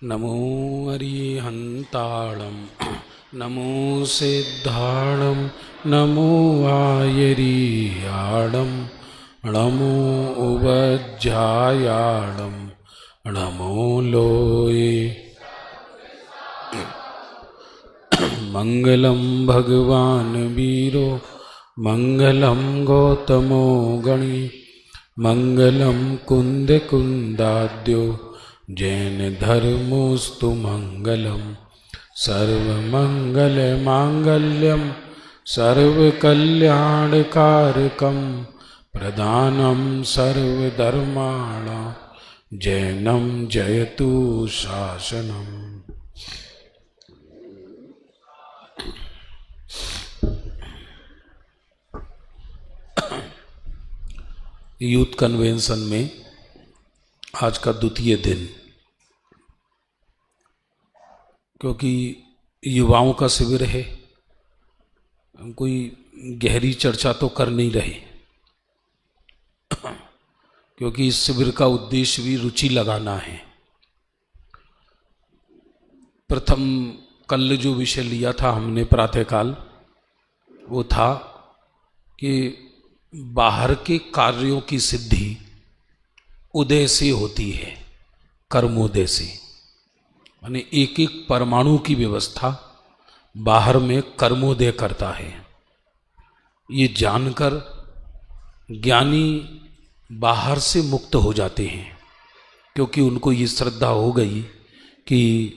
नमो अरिहन्ताणं नमो सिद्धाणं नमो आयरीयाणं नमो उवज्जायाणं नमो लोये। मंगलं भगवान् वीरो मंगलं गौतमो गणी मंगलं कुन्दकुन्दाद्यो जैन धर्मोस्तु मंगलम। सर्वमंगलमांगल्यम सर्वकल्याणकारकम प्रदानं सर्वधर्माणां जैनं जयतु शासनम। यूथ कन्वेंशन में आज का द्वितीय दिन, क्योंकि युवाओं का शिविर है, हम कोई गहरी चर्चा तो कर नहीं रहे, क्योंकि इस शिविर का उद्देश्य भी रुचि लगाना है। प्रथम कल जो विषय लिया था हमने प्रातःकाल, वो था कि बाहर के कार्यों की सिद्धि उदय से होती है, कर्मोदय से। माने एक एक परमाणु की व्यवस्था बाहर में कर्मोदय करता है। ये जानकर ज्ञानी बाहर से मुक्त हो जाते हैं, क्योंकि उनको ये श्रद्धा हो गई कि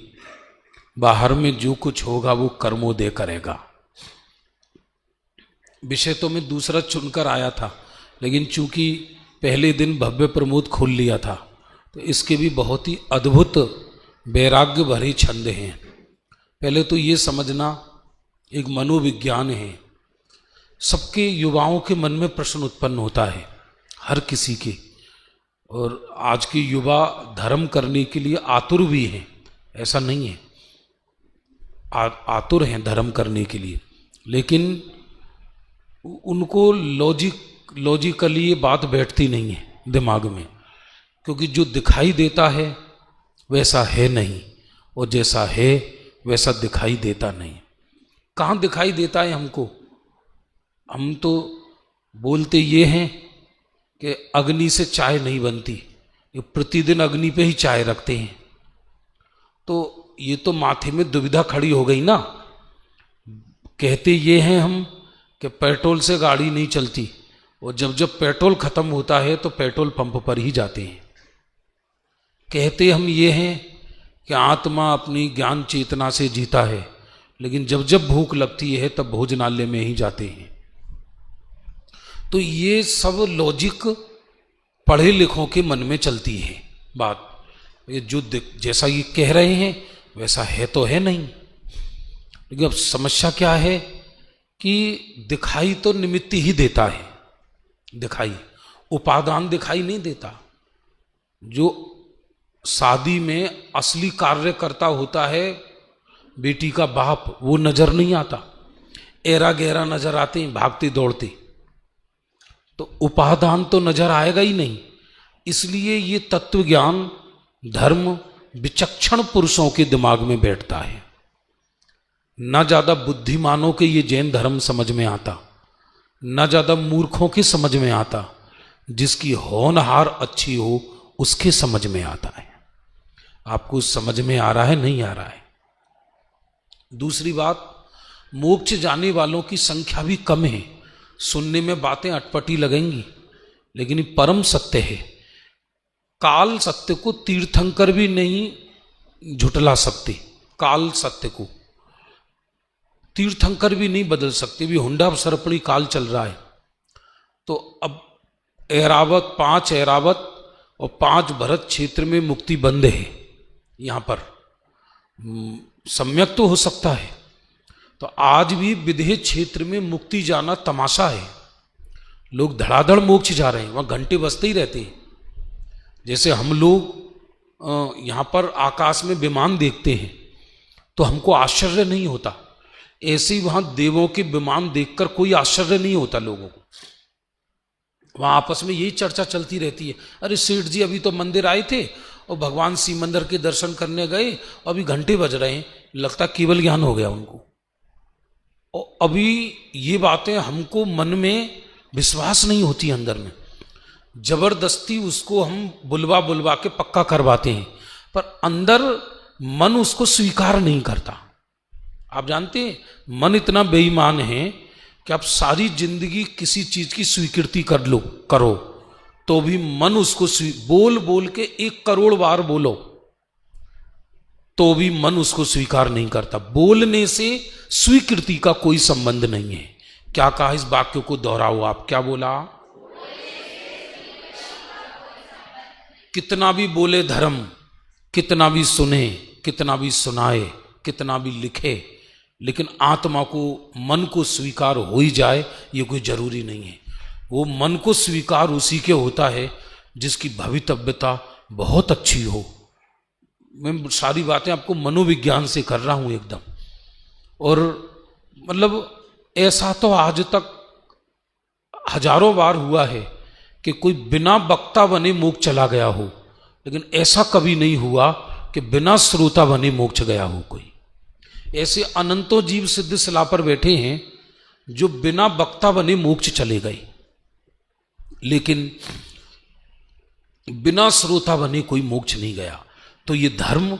बाहर में जो कुछ होगा वो कर्मोदय करेगा। विषय तो मैं दूसरा चुनकर आया था, लेकिन चूंकि पहले दिन भव्य प्रमोद खोल लिया था, तो इसके भी बहुत ही अद्भुत वैराग्य भरे छंद हैं। पहले तो ये समझना एक मनोविज्ञान है। सबके युवाओं के मन में प्रश्न उत्पन्न होता है, हर किसी के, और आज के युवा धर्म करने के लिए आतुर भी हैं, ऐसा नहीं है, आतुर हैं धर्म करने के लिए, लेकिन उनको लॉजिकली ये बात बैठती नहीं है दिमाग में, क्योंकि जो दिखाई देता है वैसा है नहीं, और जैसा है वैसा दिखाई देता नहीं। कहाँ दिखाई देता है हमको? हम तो बोलते ये हैं कि अग्नि से चाय नहीं बनती, ये प्रतिदिन अग्नि पे ही चाय रखते हैं, तो ये तो माथे में दुविधा खड़ी हो गई ना। कहते ये हैं हम कि पेट्रोल से गाड़ी नहीं चलती, और जब जब पेट्रोल खत्म होता है तो पेट्रोल पंप पर ही जाते हैं। कहते हम ये हैं कि आत्मा अपनी ज्ञान चेतना से जीता है, लेकिन जब जब भूख लगती है तब भोजनालय में ही जाते हैं। तो ये सब लॉजिक पढ़े लिखों के मन में चलती है बात। ये जो जैसा ये कह रहे हैं वैसा है तो है नहीं। लेकिन अब समस्या क्या है कि दिखाई तो निमित्त ही देता है, दिखाई उपादान दिखाई नहीं देता। जो शादी में असली कार्य करता होता है बेटी का बाप, वो नजर नहीं आता, एरा गहरा नजर आते हैं भागते दौड़ते, तो उपादान तो नजर आएगा ही नहीं। इसलिए ये तत्व ज्ञान धर्म विचक्षण पुरुषों के दिमाग में बैठता है। ना ज्यादा बुद्धिमानों के ये जैन धर्म समझ में आता, ना ज्यादा मूर्खों के समझ में आता, जिसकी होनहार अच्छी हो उसके समझ में आता है। आपको समझ में आ रहा है, नहीं आ रहा है? दूसरी बात, मोक्ष जाने वालों की संख्या भी कम है। सुनने में बातें अटपटी लगेंगी, लेकिन ये परम सत्य है। काल सत्य को तीर्थंकर भी नहीं झुटला सकते, काल सत्य को तीर्थंकर भी नहीं बदल सकते। भी हुंडा सरपणी काल चल रहा है, तो अब ऐरावत 5 ऐरावत और 5 भरत क्षेत्र में मुक्ति बंद है। यहाँ पर सम्यक तो हो सकता है, तो आज भी विदेह क्षेत्र में मुक्ति जाना तमाशा है। लोग धड़ाधड़ मोक्ष जा रहे हैं, वहाँ घंटे बजते ही रहते हैं। जैसे हम लोग यहाँ पर आकाश में विमान देखते हैं तो हमको आश्चर्य नहीं होता, ऐसे ही वहाँ देवों के विमान देखकर कोई आश्चर्य नहीं होता लोगों को। वहाँ आपस में यही चर्चा चलती रहती है, अरे सेठ जी अभी तो मंदिर आए थे और भगवान शिव मंदिर के दर्शन करने गए, अभी घंटे बज रहे हैं, लगता केवल ज्ञान हो गया उनको। और अभी ये बातें हमको मन में विश्वास नहीं होती, अंदर में जबरदस्ती उसको हम बुलवा बुलवा के पक्का करवाते हैं, पर अंदर मन उसको स्वीकार नहीं करता। आप जानते हैं मन इतना बेईमान है कि आप सारी जिंदगी किसी चीज की स्वीकृति करो तो भी मन उसको बोल बोल के 1 करोड़ बार बोलो तो भी मन उसको स्वीकार नहीं करता। बोलने से स्वीकृति का कोई संबंध नहीं है। क्या कहा, इस वाक्य को दोहराओ आप, क्या बोला? कितना भी बोले धर्म, कितना भी सुने, कितना भी सुनाए, कितना भी लिखे, लेकिन आत्मा को, मन को स्वीकार हो ही जाए ये कोई जरूरी नहीं है। वो मन को स्वीकार उसी के होता है जिसकी भवितव्यता बहुत अच्छी हो। मैं सारी बातें आपको मनोविज्ञान से कर रहा हूं एकदम। और मतलब ऐसा तो आज तक हजारों बार हुआ है कि कोई बिना वक्ता बने मोक्ष चला गया हो, लेकिन ऐसा कभी नहीं हुआ कि बिना श्रोता बने मोक्ष गया हो कोई। ऐसे अनंतों जीव सिद्ध शिला पर बैठे हैं जो बिना वक्ता बने मोक्ष चले गए, लेकिन बिना श्रोता बने कोई मोक्ष नहीं गया। तो ये धर्म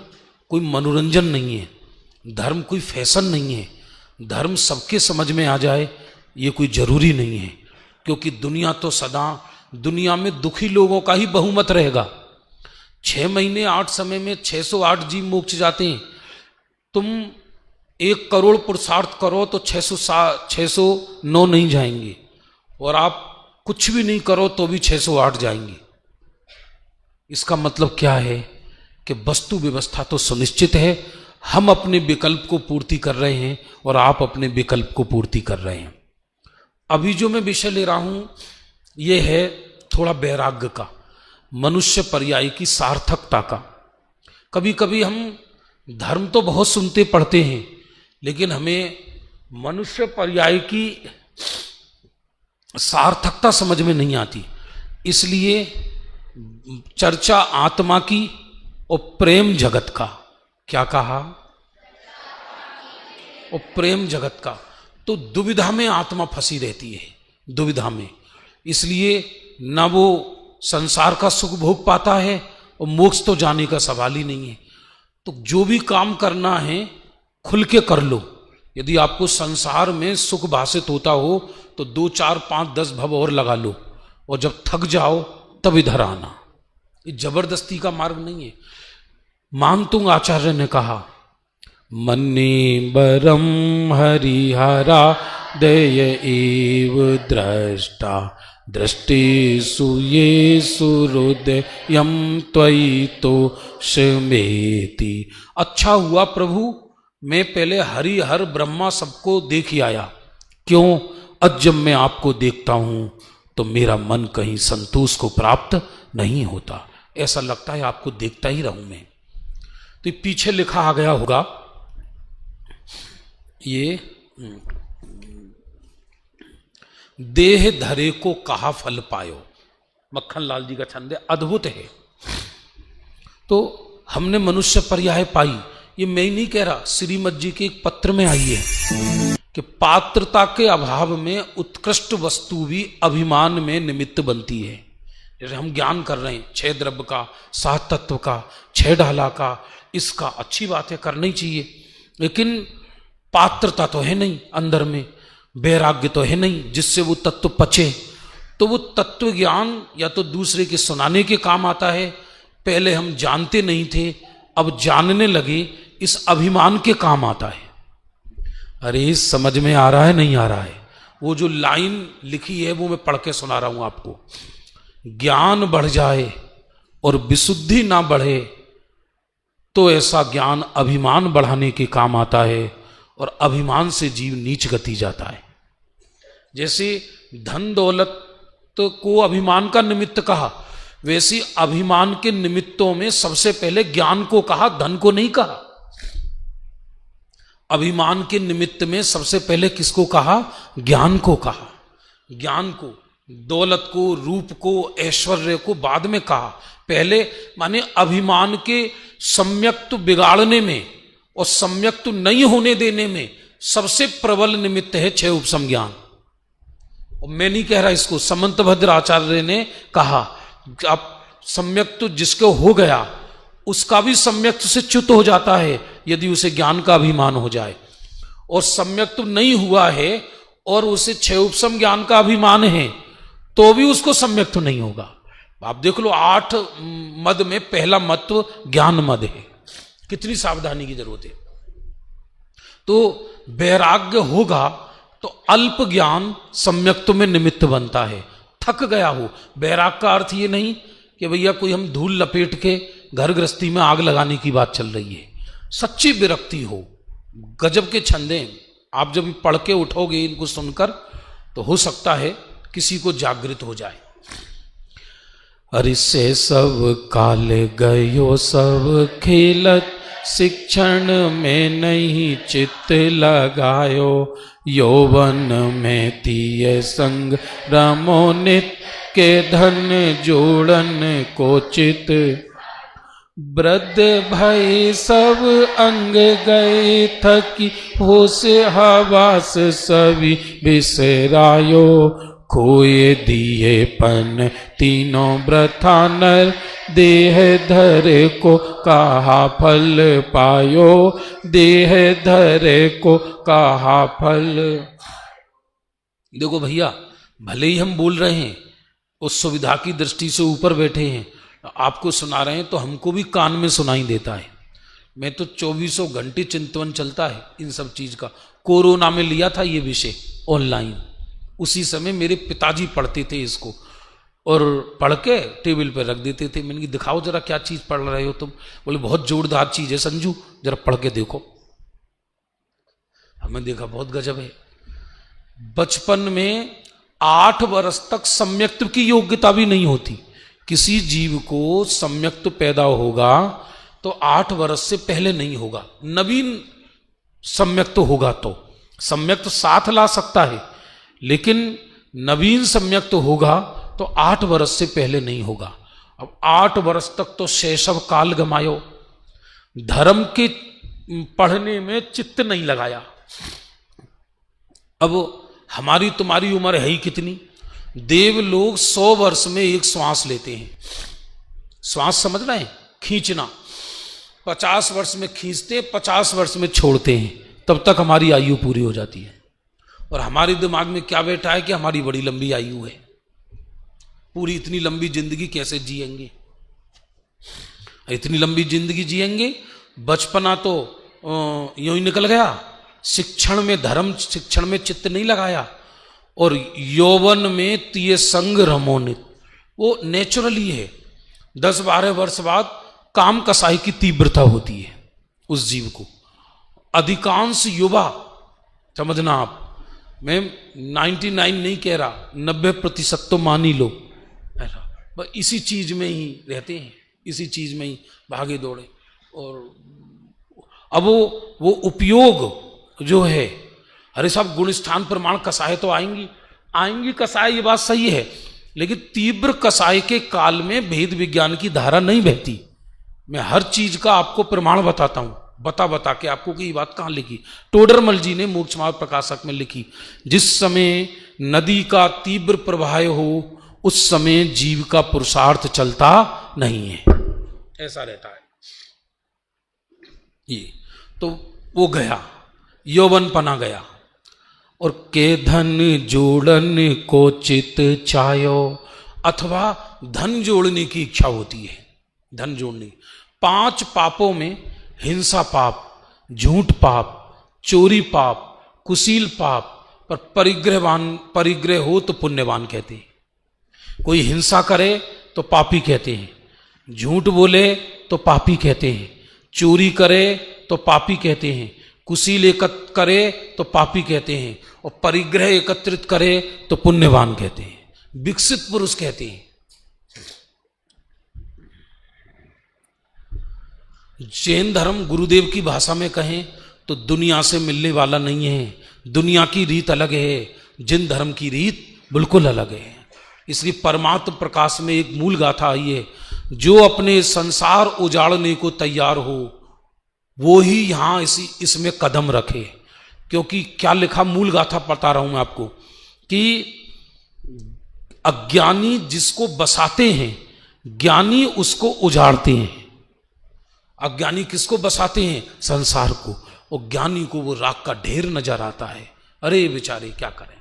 कोई मनोरंजन नहीं है, धर्म कोई फैशन नहीं है, धर्म सबके समझ में आ जाए ये कोई जरूरी नहीं है। क्योंकि दुनिया तो सदा, दुनिया में दुखी लोगों का ही बहुमत रहेगा। 6 महीने 8 समय में 608 जीव मोक्ष जाते हैं। तुम 1 करोड़ पुरुषार्थ करो तो 609 नहीं जाएंगे, और आप कुछ भी नहीं करो तो भी 608 जाएंगे। इसका मतलब क्या है कि वस्तु व्यवस्था तो सुनिश्चित है, हम अपने विकल्प को पूर्ति कर रहे हैं और आप अपने विकल्प को पूर्ति कर रहे हैं। अभी जो मैं विषय ले रहा हूं यह है थोड़ा वैराग्य का, मनुष्य पर्याय की सार्थकता का। कभी कभी हम धर्म तो बहुत सुनते पढ़ते हैं, लेकिन हमें मनुष्य पर्याय की सार्थकता समझ में नहीं आती। इसलिए चर्चा आत्मा की और प्रेम जगत का, क्या कहा? और प्रेम जगत का। तो दुविधा में आत्मा फंसी रहती है, दुविधा में। इसलिए न वो संसार का सुख भोग पाता है और मोक्ष तो जाने का सवाल ही नहीं है। तो जो भी काम करना है खुल के कर लो। यदि आपको संसार में सुख भाषित होता हो तो 2 4 5 10 भव और लगा लो, और जब थक जाओ तब इधर आना। ये जबरदस्ती का मार्ग नहीं है। मानतुंग आचार्य ने कहा, मन्ने बरम हरिहरा दय एव दृष्टा दृष्टिषु येषु हृदयं त्वयि तोषमेति। अच्छा हुआ प्रभु, मैं पहले हरि हर ब्रह्मा सबको देख ही आया। क्यों? अब जब मैं आपको देखता हूं तो मेरा मन कहीं संतोष को प्राप्त नहीं होता, ऐसा लगता है आपको देखता ही रहूं मैं। तो पीछे लिखा आ गया होगा ये, देह धरे को कहा फल पायो। मक्खन लाल जी का छंद है, अद्भुत है। तो हमने मनुष्य पर्याय पाई, ये मैं ही नहीं कह रहा, श्रीमद जी के एक पत्र में आई है कि पात्रता के अभाव में उत्कृष्ट वस्तु भी अभिमान में निमित्त बनती है। जैसे हम ज्ञान कर रहे हैं 6 द्रव्य का, 7 तत्व का, 6 ढाला का, इसका अच्छी बात है, करनी चाहिए, लेकिन पात्रता तो है नहीं अंदर में, वैराग्य तो है नहीं जिससे वो तत्व पचे। तो वो तत्व ज्ञान या तो दूसरे के सुनाने के काम आता है, पहले हम जानते नहीं थे अब जानने लगे, इस अभिमान के काम आता है। अरे समझ में आ रहा है नहीं आ रहा है? वो जो लाइन लिखी है वो मैं पढ़ के सुना रहा हूं आपको। ज्ञान बढ़ जाए और विशुद्धि ना बढ़े तो ऐसा ज्ञान अभिमान बढ़ाने के काम आता है, और अभिमान से जीव नीच गति जाता है। जैसे धन दौलत को अभिमान का निमित्त कहा, वैसे अभिमान के निमित्तों में सबसे पहले ज्ञान को कहा, धन को नहीं कहा। अभिमान के निमित्त में सबसे पहले किसको कहा? ज्ञान को कहा। ज्ञान को, दौलत को, रूप को, ऐश्वर्य को बाद में कहा। पहले माने अभिमान के सम्यक्त बिगाड़ने में और सम्यक्त नहीं होने देने में सबसे प्रबल निमित्त है 6 उपसम ज्ञान। और मैं नहीं कह रहा इसको, समंतभद्र आचार्य ने कहा आप सम्यक्त जिसको हो गया उसका भी सम्यक्त से च्युत हो जाता है यदि उसे ज्ञान का अभिमान हो जाए, और सम्यक्त नहीं हुआ है और उसे 6 उपसम ज्ञान का अभिमान है तो भी उसको सम्यक्त नहीं होगा। आप देख लो 8 मद में पहला मत ज्ञान मद है, कितनी सावधानी की जरूरत है। तो वैराग्य होगा तो अल्प ज्ञान सम्यक्त में निमित्त बनता है। थक गया हो, वैराग का अर्थ ये नहीं कि भैया कोई हम धूल लपेट के घर गृहस्थी में आग लगाने की बात चल रही है। सच्ची विरक्ति हो, गजब के छंदे आप जब पढ़ के उठोगे इनको सुनकर तो हो सकता है किसी को जागृत हो जाए। अरे से सब काल गयो सब खेलत, शिक्षण में नहीं चित्त लगायो, यौवन में तिये संग रमो नित, के धन जोड़न को चित, वृद्ध भय सब अंग गए थकी, होश हवास सभी बिसरायो, खोए दिए पन तीनों व्रथा नर, देह धरे को कहा फल पायो, देह धरे को कहा फल। देखो भैया, भले ही हम बोल रहे हैं उस सुविधा की दृष्टि से ऊपर बैठे हैं, आपको सुना रहे हैं तो हमको भी कान में सुनाई देता है। मैं तो 24 घंटे चिंतन चलता है इन सब चीज का। कोरोना में लिया था ये विषय ऑनलाइन, उसी समय मेरे पिताजी पढ़ते थे इसको और पढ़ के टेबल पर रख देते थे। मैंने कहा दिखाओ जरा क्या चीज पढ़ रहे हो तुम। बोले बहुत जोरदार चीज है संजू, जरा पढ़ के देखो। हमें देखा बहुत गजब है। बचपन में 8 वर्ष तक सम्यक्त की योग्यता भी नहीं होती। किसी जीव को सम्यक्त पैदा होगा तो 8 वर्ष से पहले नहीं होगा। नवीन सम्यक्त होगा तो सम्यक्त साथ ला सकता है, लेकिन नवीन सम्यक्त होगा तो 8 वर्ष से पहले नहीं होगा। अब 8 वर्ष तक तो शैशव काल गमायो, धर्म के पढ़ने में चित्त नहीं लगाया। अब हमारी तुम्हारी उम्र है ही कितनी। देव लोग 100 वर्ष में एक श्वास लेते हैं। श्वास समझ रहे हैं, खींचना। 50 वर्ष में खींचते, 50 वर्ष में छोड़ते हैं, तब तक हमारी आयु पूरी हो जाती है। और हमारे दिमाग में क्या बैठा है कि हमारी बड़ी लंबी आयु है, पूरी इतनी लंबी जिंदगी कैसे जिएंगे, इतनी लंबी जिंदगी जिएंगे। बचपना तो यूं ही निकल गया, शिक्षण में धर्म शिक्षण में चित्त नहीं लगाया, और यौवन में तिये संग रमोनित, वो नेचुरली है। 10-12 वर्ष बाद काम कसाई की तीव्रता होती है उस जीव को। अधिकांश युवा, समझना आप, मैं 99 नहीं कह रहा, 90% तो मान ही लो, बस इसी चीज में ही रहते हैं, इसी चीज में ही भागे दौड़े। और अब वो उपयोग जो है, अरे साहब गुण स्थान प्रमाण कसाय तो आएंगी कसाय, ये बात सही है, लेकिन तीव्र कसाय के काल में भेद विज्ञान की धारा नहीं बहती। मैं हर चीज का आपको प्रमाण बताता हूं, बता के आपको कि ये बात कहां लिखी। टोडरमल जी ने मोक्ष मार्ग प्रकाशक में लिखी, जिस समय नदी का तीव्र प्रवाह हो उस समय जीव का पुरुषार्थ चलता नहीं है, ऐसा रहता है। ये तो वो गया, यौवन पना गया। और के धन जोड़न को चित चायो, अथवा धन जोड़ने की इच्छा होती है। धन जोड़ने 5 पापों में हिंसा पाप, झूठ पाप, चोरी पाप, कुशील पाप, पर परिग्रह हो तो पुण्यवान कहते हैं। कोई हिंसा करे तो पापी कहते हैं, झूठ बोले तो पापी कहते हैं, चोरी करे तो पापी कहते हैं, कुशील एकत्र करे तो पापी कहते हैं, और परिग्रह एकत्रित करे तो पुण्यवान कहते हैं, विकसित पुरुष कहते हैं। जैन धर्म गुरुदेव की भाषा में कहें तो दुनिया से मिलने वाला नहीं है। दुनिया की रीत अलग है, जैन धर्म की रीत बिल्कुल अलग है। इसलिए परमात्म प्रकाश में एक मूल गाथा आई है, जो अपने संसार उजाड़ने को तैयार हो वो ही यहां इसमें कदम रखे। क्योंकि क्या लिखा, मूल गाथा बता रहा हूं मैं आपको, कि अज्ञानी जिसको बसाते हैं, ज्ञानी उसको उजाड़ते हैं। अज्ञानी किसको बसाते हैं? संसार को। और ज्ञानी को वो राख का ढेर नजर आता है। अरे बेचारे क्या करें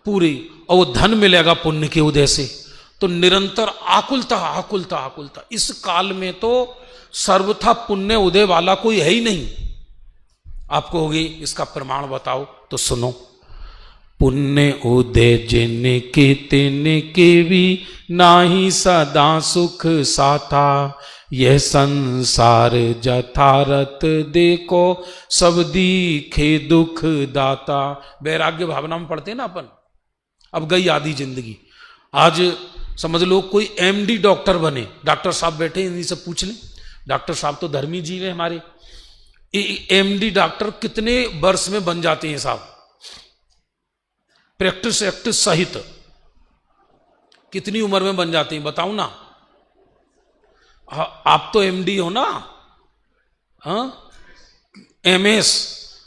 पूरी, और वो धन मिलेगा पुण्य के उदय से, तो निरंतर आकुलता आकुलता आकुलता। इस काल में तो सर्वथा पुण्य उदय वाला कोई है ही नहीं। आप कहोगे इसका प्रमाण बताओ, तो सुनो। पुण्य उदय जिनके तिनके भी नाही सदा सुख साथा, यह संसार जथारथ देखो सब दीखे दुख दाता। वैराग्य भावना में पढ़ते हैं ना अपन। अब गई आधी जिंदगी। आज समझ लो कोई एमडी डॉक्टर बने, डॉक्टर साहब बैठे इन्हीं से पूछ लें, डॉक्टर साहब तो धर्मी जीव है हमारे। एमडी डॉक्टर कितने वर्ष में बन जाते हैं साहब? प्रैक्टिस एक्टिस सहित कितनी उम्र में बन जाते हैं बताओ ना। आप तो एमडी हो ना? हाँ, एमएस।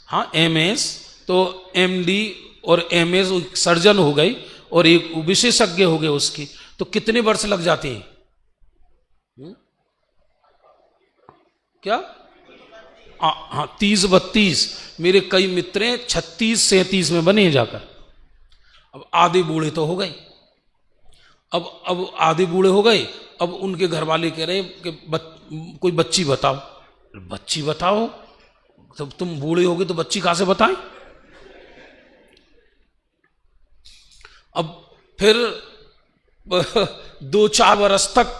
हाँ एमएस, तो एमडी और एमएस सर्जन हो गई और एक विशेषज्ञ हो गए उसके, तो कितने वर्ष लग जाते हैं? क्या? हाँ 30-32। मेरे कई मित्र 36-37 में बने जाकर। अब आधे बूढ़े तो हो गए। अब आधे बूढ़े हो गए। अब उनके घर वाले कह रहे कि कोई बच्ची बताओ। बच्ची बताओ? तब तुम बूढ़े हो गए तो बच्ची कहां से बताएं? अब फिर 2-4 बरस तक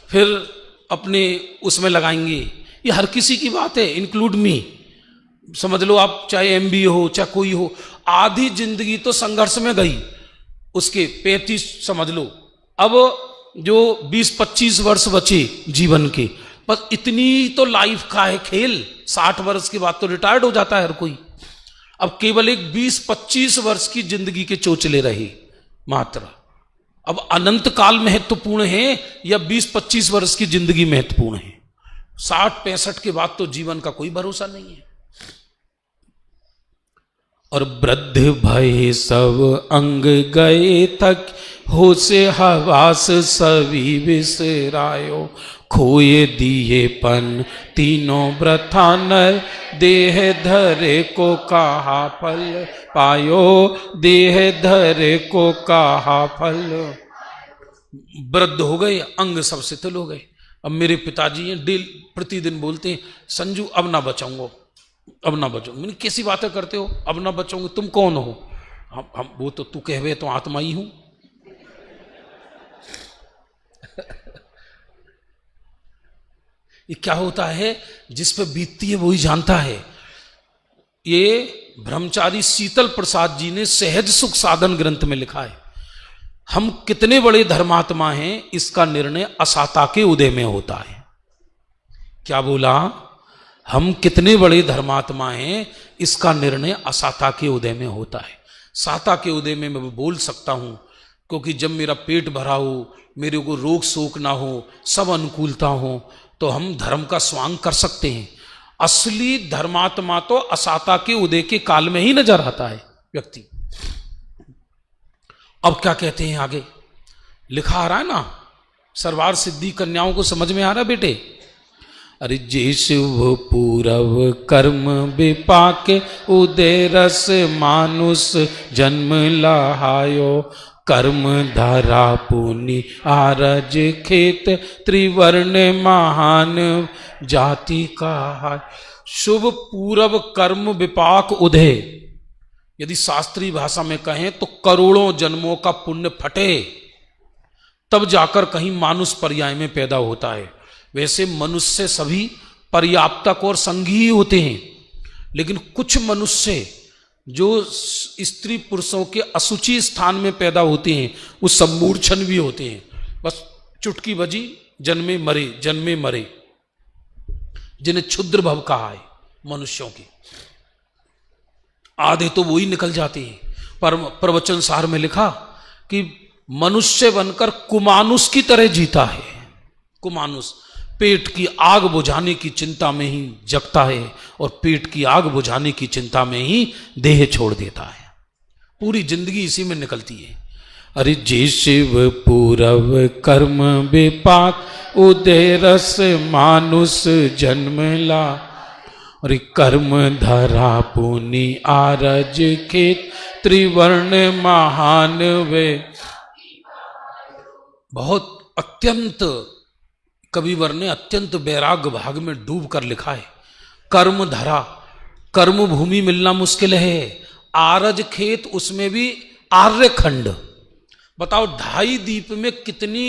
फिर अपने उसमें लगाएंगे। ये हर किसी की बात है, इंक्लूड मी। समझ लो आप, चाहे एमबीए हो चाहे कोई हो, आधी जिंदगी तो संघर्ष में गई उसके। 35 समझ लो। अब जो 20-25 वर्ष बचे जीवन के, बस इतनी तो लाइफ का है खेल। 60 वर्ष के बाद तो रिटायर्ड हो जाता है हर कोई। अब केवल एक 20-25 वर्ष की जिंदगी के चोचले रहे मात्र। अब अनंत काल महत्वपूर्ण है या 20-25 वर्ष की जिंदगी महत्वपूर्ण है? 60-65 के बाद तो जीवन का कोई भरोसा नहीं है। और वृद्ध भय सब अंग गए तक, हो से हवास सभी विसरायो। खोए दिएपन तीनों व्रथा नर, देह धरे को कहा फल पायो। देह धरे को कहा फल। वृद्ध हो गए, अंग सब शिथिल हो गए। अब मेरे पिताजी हैं, प्रतिदिन बोलते हैं, संजू अब ना बचाऊंगा, अब ना बचाऊंगा। मैंने कैसी बातें करते हो, अब ना बचाऊंगे? तुम कौन हो? हम वो तो तू कहवे तो आत्मा ही हूं। ये क्या होता है? जिस पे बीतती है वही जानता है। ये ब्रह्मचारी शीतल प्रसाद जी ने सहज सुख साधन ग्रंथ में लिखा है। हम कितने बड़े धर्मात्मा हैं, इसका निर्णय असाता के उदय में होता है। क्या बोला? हम कितने बड़े धर्मात्मा हैं, इसका निर्णय असाता के उदय में होता है। साता के उदय में मैं बोल सकता हूं, क्योंकि जब मेरा पेट भरा हो, मेरे को रोग शोक ना हो, सब अनुकूलता हो, तो हम धर्म का स्वांग कर सकते हैं। असली धर्मात्मा तो असाता के उदय के काल में ही नजर आता है व्यक्ति। अब क्या कहते हैं आगे? लिखा आ रहा है ना, सर्वार सिद्धि कन्याओं को समझ में आ रहा है बेटे? अरे जे शुभ पूरव कर्म विपाक, उदय रस मानुष जन्म लहायो। कर्म धारा पुनि आरज खेत, त्रिवर्ण महान जाति का। शुभ पूरव कर्म विपाक उदय, यदि शास्त्रीय भाषा में कहें तो करोड़ों जन्मों का पुण्य फटे तब जाकर कहीं मानुष पर्याय में पैदा होता है। वैसे मनुष्य सभी पर्याप्तक और संघी होते हैं, लेकिन कुछ मनुष्य जो स्त्री पुरुषों के असुचि स्थान में पैदा होते हैं वो सम्मूर्छन भी होते हैं। बस चुटकी बजी, जन्मे मरे, जन्मे मरे, जिन्हें क्षुद्र भव कहा है मनुष्यों की। आधे तो वो ही निकल जाते हैं। पर प्रवचन सार में लिखा कि मनुष्य बनकर कुमानुस की तरह जीता है। कुमानुस पेट की आग बुझाने की चिंता में ही जगता है और पेट की आग बुझाने की चिंता में ही देह छोड़ देता है। पूरी जिंदगी इसी में निकलती है। अरे जे शिव पूरव कर्म विपाक उदय रस मानुष जन्म ला। अरे कर्म धरा पुनि आरज खेत त्रिवर्ण महान वे। बहुत अत्यंत कविवर ने अत्यंत वैराग्य भाग में डूब कर लिखा है। कर्म धरा, कर्म भूमि मिलना मुश्किल है। आरज खेत, उसमें भी आर्य खंड। बताओ 2.5 द्वीप में कितनी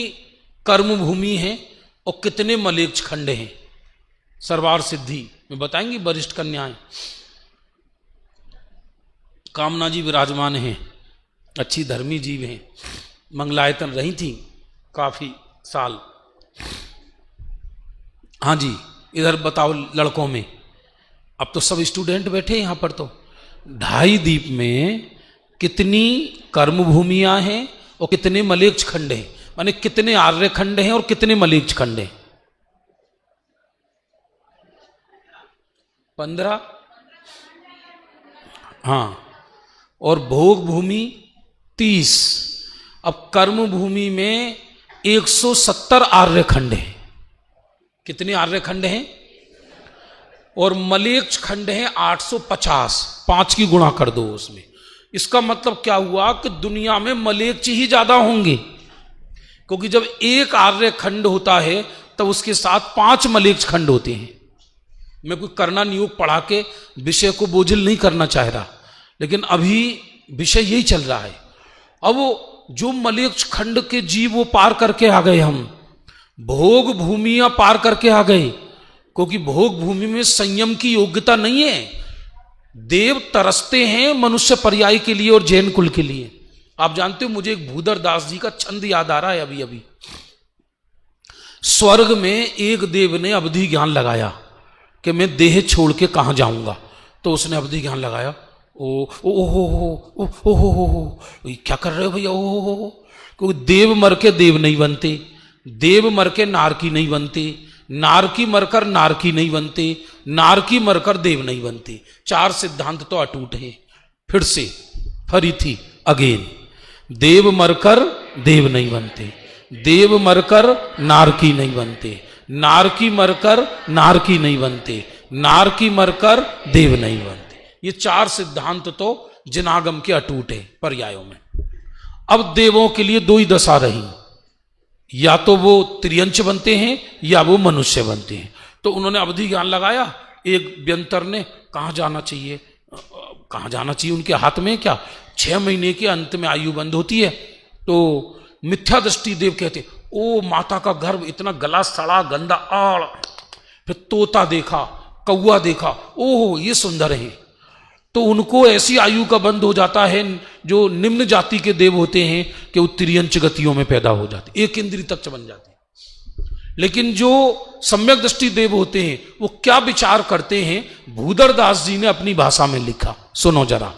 कर्म भूमि है और कितने मलेच्छ खंड हैं। सरवार सिद्धि में बताएंगी वरिष्ठ कन्याएं। कामना जी विराजमान हैं, अच्छी धर्मी जीव हैं, मंगलायतन रही थी काफी साल। हाँ जी, इधर बताओ लड़कों में। अब तो सब स्टूडेंट बैठे यहां पर। तो 2.5 द्वीप में कितनी कर्म भूमियां हैं और कितने मलेच्छ खंड हैं, माने कितने आर्य खंड हैं और कितने मलेच्छ खंड हैं। 15। हाँ, और भोग भूमि 30। अब कर्म भूमि में 170 आर्य खंड हैं। कितने आर्य खंड हैं? और मलेच्छ खंड हैं 850। 5 की गुणा कर दो उसमें। इसका मतलब क्या हुआ कि दुनिया में मलेच्छ ही ज्यादा होंगे, क्योंकि जब एक आर्य खंड होता है तब उसके साथ 5 मलेच्छ खंड होते हैं। मैं कोई करना नियोग पढ़ा के विषय को बोझिल नहीं करना चाह रहा, लेकिन अभी विषय यही चल रहा है। अब वो जो मलेच्छ खंड के जीव वो पार करके आ गए, हम भोग भूमियां पार करके आ गए, क्योंकि भोग भूमि में संयम की योग्यता नहीं है। देव तरसते हैं मनुष्य पर्याय के लिए और जैन कुल के लिए। आप जानते हो, मुझे एक भूदर दास जी का छंद याद आ रहा है अभी अभी। स्वर्ग में एक देव ने अवधि ज्ञान लगाया कि मैं देह छोड़ के कहां जाऊंगा। तो उसने अवधि ज्ञान लगाया, ओ ओ हो ओ हो हो, क्या कर रहे हो भैया, ओ हो। क्योंकि देव मर के देव नहीं बनते, देव मर के नारकी नहीं बनते, नारकी मरकर नारकी नहीं बनते, नारकी मरकर देव नहीं बनते। 4 सिद्धांत तो अटूट हैं। फिर से फरी थी अगेन, देव मरकर देव नहीं बनते, देव मरकर नारकी नहीं बनते, नारकी मरकर नारकी नहीं बनते, नारकी मरकर देव नहीं बनते। ये 4 सिद्धांत तो जिनागम के अटूट है पर्यायों में। अब देवों के लिए 2 ही दशा रही, या तो वो त्रियंच बनते हैं या वो मनुष्य बनते हैं। तो उन्होंने अवधि ज्ञान लगाया। एक व्यंतर ने कहाँ जाना चाहिए, कहाँ जाना चाहिए, उनके हाथ में क्या, 6 महीने के अंत में आयु बंद होती है। तो मिथ्या दृष्टि देव कहते, ओ माता का गर्भ इतना गला सड़ा गंदा आड़। फिर तोता देखा, कौआ देखा, ओहो ये सुंदर है। तो उनको ऐसी आयु का बंद हो जाता है, जो निम्न जाति के देव होते हैं कि वो त्रियंच गतियों में पैदा हो जाते, 1 इंद्रिय तक बन जाते हैं। लेकिन जो सम्यक दृष्टि देव होते हैं वो क्या विचार करते हैं, भूदर दास जी ने अपनी भाषा में लिखा, सुनो जरा।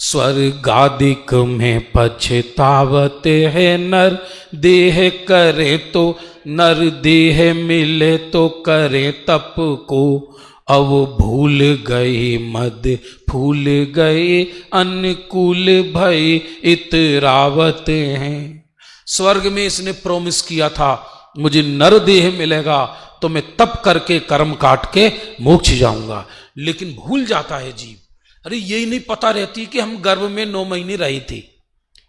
स्वर्गादिक में पछतावत है नर देह करे तो, नर देह मिले तो करे तप को। अब भूल गए मद फूल गए अनुकूल भय इतरावत हैं। स्वर्ग में इसने प्रॉमिस किया था मुझे नर देह मिलेगा तो मैं तप करके कर्म काट के मोक्ष जाऊंगा, लेकिन भूल जाता है जीव। अरे यही नहीं पता रहती कि हम गर्भ में 9 महीने रहे थे,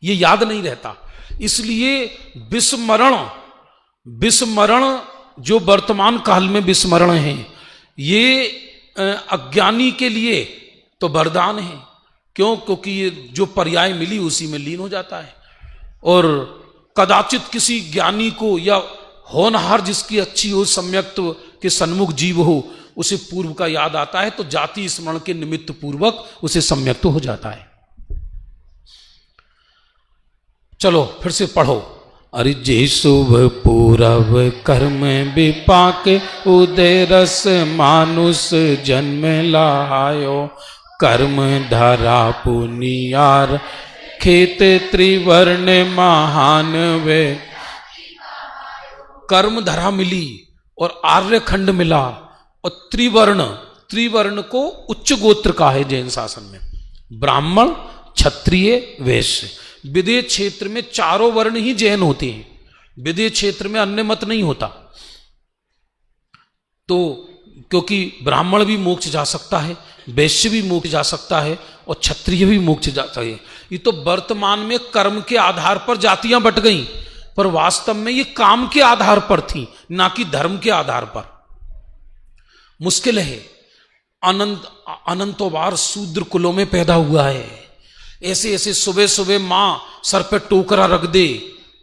ये याद नहीं रहता। इसलिए विस्मरण जो वर्तमान काल में विस्मरण है, ये अज्ञानी के लिए तो वरदान है। क्यों? क्योंकि ये जो पर्याय मिली उसी में लीन हो जाता है। और कदाचित किसी ज्ञानी को या होनहार जिसकी अच्छी हो, सम्यक्त्व के सन्मुख जीव हो, उसे पूर्व का याद आता है तो जाति स्मरण के निमित्त पूर्वक उसे सम्यक्त्व हो जाता है। चलो फिर से पढ़ो। अरे जे शुभ पूरव कर्म विपाक उदय रस मानुष जन्म लायो। कर्म धरा पुनियार खेत त्रिवर्ण महान वे। कर्म धरा मिली और आर्यखंड मिला, और त्रिवर्ण को उच्च गोत्र का है जैन शासन में, ब्राह्मण क्षत्रिय वैश्य। विदेह क्षेत्र में चारों वर्ण ही जैन होते हैं, विदेह क्षेत्र में अन्य मत नहीं होता। तो क्योंकि ब्राह्मण भी मोक्ष जा सकता है, वैश्य भी मोक्ष जा सकता है, और क्षत्रिय भी मोक्ष जा सकता है। ये तो वर्तमान में कर्म के आधार पर जातियां बट गई, पर वास्तव में ये काम के आधार पर थी, ना कि धर्म के आधार पर। मुश्किल है, अनंतों बार शूद्र कुलों में पैदा हुआ है। ऐसे ऐसे सुबह सुबह मां सर पे टोकरा रख दे,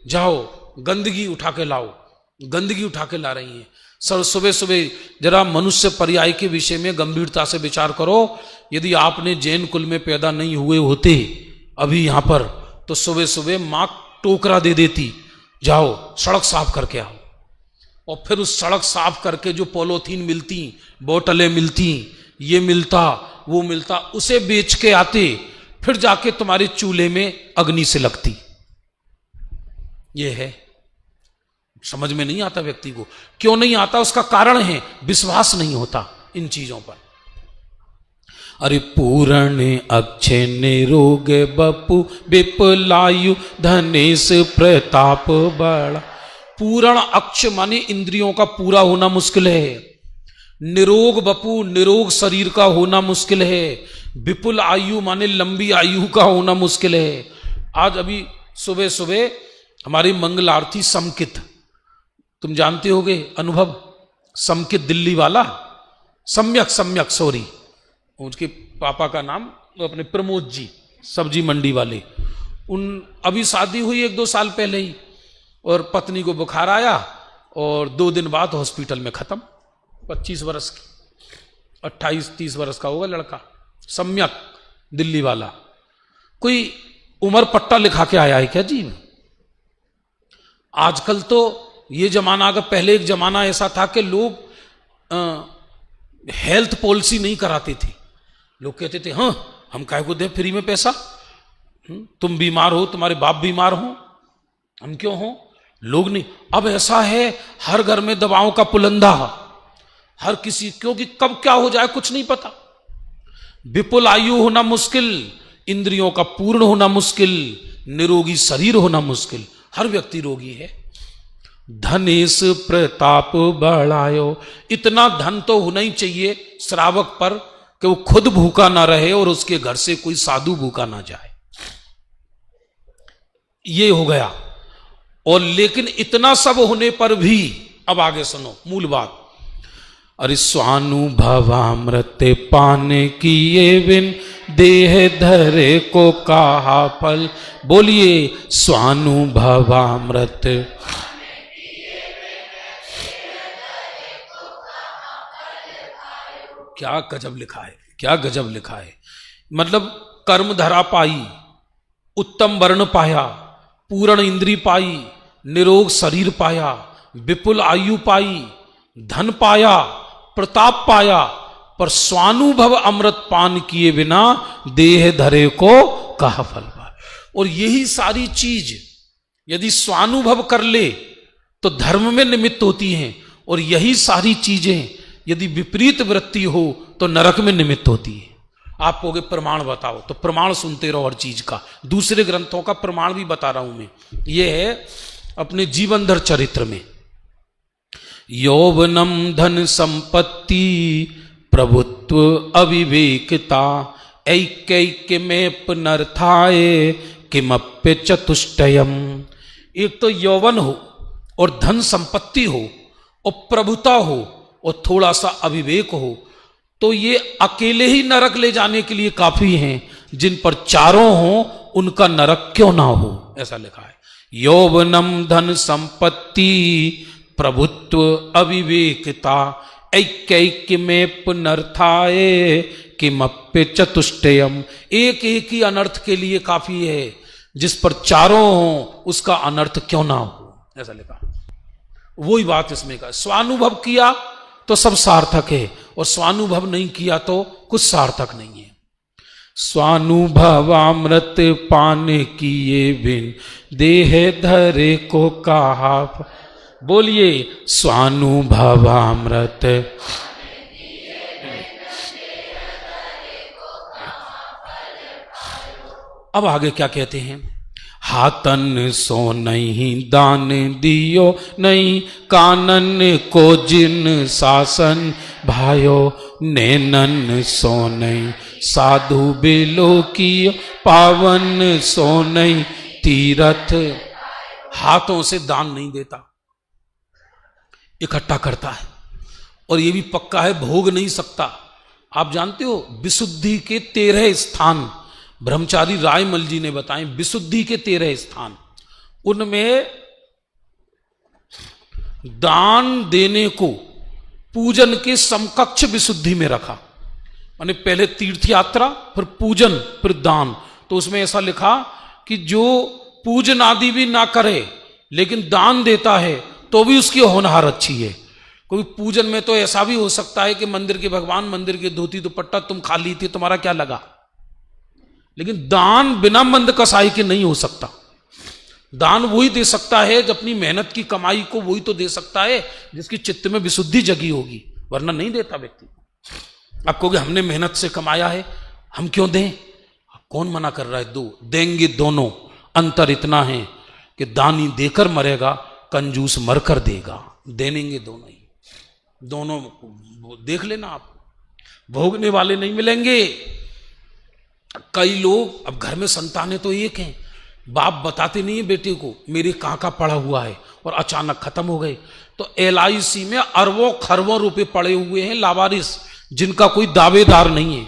जाओ गंदगी उठा के लाओ, गंदगी उठा के ला रही है। सर सुबह सुबह जरा मनुष्य पर्याय के विषय में गंभीरता से विचार करो। यदि आपने जैन कुल में पैदा नहीं हुए होते अभी यहां पर, तो सुबह सुबह मां टोकरा दे देती, जाओ सड़क साफ करके आओ। और फिर उस सड़क साफ करके जो पॉलीथीन मिलती, बोतलें मिलती, ये मिलता वो मिलता, उसे बेच के आते, फिर जाके तुम्हारे चूल्हे में अग्नि से लगती। ये है, समझ में नहीं आता व्यक्ति को। क्यों नहीं आता? उसका कारण है विश्वास नहीं होता इन चीजों पर। अरे पूर्ण अक्षय निरोग बपु विपुलायु धनेश प्रताप बड़ा। पूर्ण अक्ष माने इंद्रियों का पूरा होना मुश्किल है, निरोग बपु निरोग शरीर का होना मुश्किल है, विपुल आयु माने लंबी आयु का होना मुश्किल है। आज अभी सुबह सुबह हमारी मंगल आरती समकित, तुम जानते होगे अनुभव, समकित दिल्ली वाला, सम्यक सॉरी, उसके पापा का नाम तो अपने प्रमोद जी, सब्जी मंडी वाले। उन अभी शादी हुई 1-2 साल पहले ही, और पत्नी को बुखार आया और 2 दिन बाद हॉस्पिटल में खत्म। 25 वर्ष की, 28-30 वर्ष का होगा लड़का, सम्यक दिल्ली वाला। कोई उम्र पट्टा लिखा के आया है क्या जी? आजकल तो ये जमाना, अगर पहले एक जमाना ऐसा था कि लोग हेल्थ पॉलिसी नहीं कराते थे। लोग कहते थे हाँ हम काहे को दें फ्री में पैसा, तुम बीमार हो, तुम्हारे बाप बीमार हो, हम क्यों हो? लोग नहीं। अब ऐसा है हर घर में दवाओं का पुलंदा, हर किसी, क्योंकि कब क्या हो जाए कुछ नहीं पता। विपुल आयु होना मुश्किल, इंद्रियों का पूर्ण होना मुश्किल, निरोगी शरीर होना मुश्किल, हर व्यक्ति रोगी है। धनेश प्रताप बढ़ायो, इतना धन तो होना ही चाहिए श्रावक पर कि वो खुद भूखा ना रहे और उसके घर से कोई साधु भूखा ना जाए। ये हो गया। और लेकिन इतना सब होने पर भी, अब आगे सुनो मूल बात, अरे स्वानुभवामृत पाने की ये बिन देह धरे को कहा फल। बोलिए स्वानुभवामृत। क्या गजब लिखा है, क्या गजब लिखा है। मतलब कर्म धरा पाई, उत्तम वर्ण पाया, पूर्ण इंद्री पाई, निरोग शरीर पाया, विपुल आयु पाई, धन पाया, प्रताप पाया, पर स्वानुभव अमृत पान किए बिना देह धरे को कहा फल पाए। और यही सारी चीज यदि स्वानुभव कर ले तो धर्म में निमित्त होती हैं, और यही सारी चीजें यदि विपरीत वृत्ति हो तो नरक में निमित्त होती है। आप कहोगे प्रमाण बताओ, तो प्रमाण सुनते रहो हर चीज का, दूसरे ग्रंथों का प्रमाण भी बता रहा हूं मैं। ये है अपने जीवनधर चरित्र में, यौवनम धन संपत्ति प्रभुत्व अविवेकता ऐक्य में पुनर्थाए किमप्य चतुष्टयम। एक तो यौवन हो और धन संपत्ति हो और प्रभुता हो और थोड़ा सा अविवेक हो, तो ये अकेले ही नरक ले जाने के लिए काफी हैं। जिन पर चारों हों उनका नरक क्यों ना हो, ऐसा लिखा है। यौवनम धन संपत्ति प्रभुत्व अविवेकता ऐक्य में पुनर्थाए किमप्य चतुष्टयम। एक एक ही अनर्थ के लिए काफी है, जिस पर चारों हों उसका अनर्थ क्यों ना हो, ऐसा लिखा। वही बात इसमें का, स्वानुभव किया तो सब सार्थक है, और स्वानुभव नहीं किया तो कुछ सार्थक नहीं है। स्वानुभवामृत पान किए बिन देह धरे को कहा। बोलिए स्वानुभवामृत। अब आगे क्या कहते हैं? हाथन सो नहीं दान दियो नहीं, कानन को जिन शासन भायो, नैनन सो नहीं साधु बेलो की, पावन सो नहीं तीरथ। हाथों से दान नहीं देता, इकट्ठा करता है, और ये भी पक्का है भोग नहीं सकता। आप जानते हो विशुद्धि के 13 स्थान ब्रह्मचारी रायमल जी ने बताए, विशुद्धि के 13 स्थान, उनमें दान देने को पूजन के समकक्ष विशुद्धि में रखा। माने पहले तीर्थ यात्रा, फिर पूजन, फिर दान। तो उसमें ऐसा लिखा कि जो पूजन आदि भी ना करे लेकिन दान देता है तो भी उसकी होनहार अच्छी है। कोई पूजन में तो ऐसा भी हो सकता है कि मंदिर के भगवान, मंदिर के धोती दुपट्टा तुम खा ली थी, तुम्हारा क्या लगा। लेकिन दान बिना मंद कसाई के नहीं हो सकता। दान वही दे सकता है जो अपनी मेहनत की कमाई को वही तो दे सकता है जिसकी चित्त में विशुद्धि जगी होगी, वरना नहीं देता व्यक्ति। आप कहोगे हमने मेहनत से कमाया है, हम क्यों दें? कौन मना कर रहा है? दो देंगे दोनों। अंतर इतना है कि दानी देकर मरेगा, कंजूस मरकर देगा। देनेंगे दोनों ही, दोनों देख लेना आप, भोगने वाले नहीं मिलेंगे। कई लोग, अब घर में संतानें तो एक हैं, बाप बताते नहीं है बेटे को मेरे कहाँ का पड़ा हुआ है, और अचानक खत्म हो गए। तो LIC में अरबों खरबों रुपए पड़े हुए हैं लावारिस, जिनका कोई दावेदार नहीं है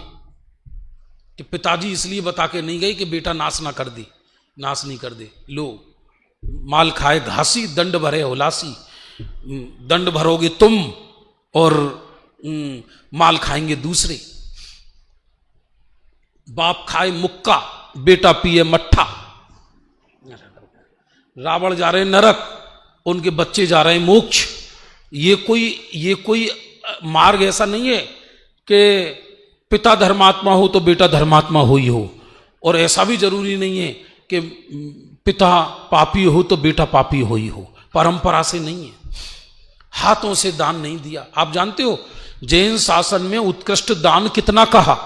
कि पिताजी इसलिए बता के नहीं गए कि बेटा नाश ना कर दे, नाश नहीं कर दे। लो माल खाए घासी, दंड भरे हुलासी। दंड भरोगे तुम और माल खाएंगे दूसरे। बाप खाए मुक्का, बेटा पिए मट्ठा। रावण जा रहे नरक, उनके बच्चे जा रहे मोक्ष। ये कोई मार्ग ऐसा नहीं है कि पिता धर्मात्मा हो तो बेटा धर्मात्मा हो ही हो, और ऐसा भी जरूरी नहीं है कि पिता पापी हो तो बेटा पापी हो ही हो। परंपरा से नहीं है, हाथों से दान नहीं दिया। आप जानते हो जैन शासन में उत्कृष्ट दान कितना कहा?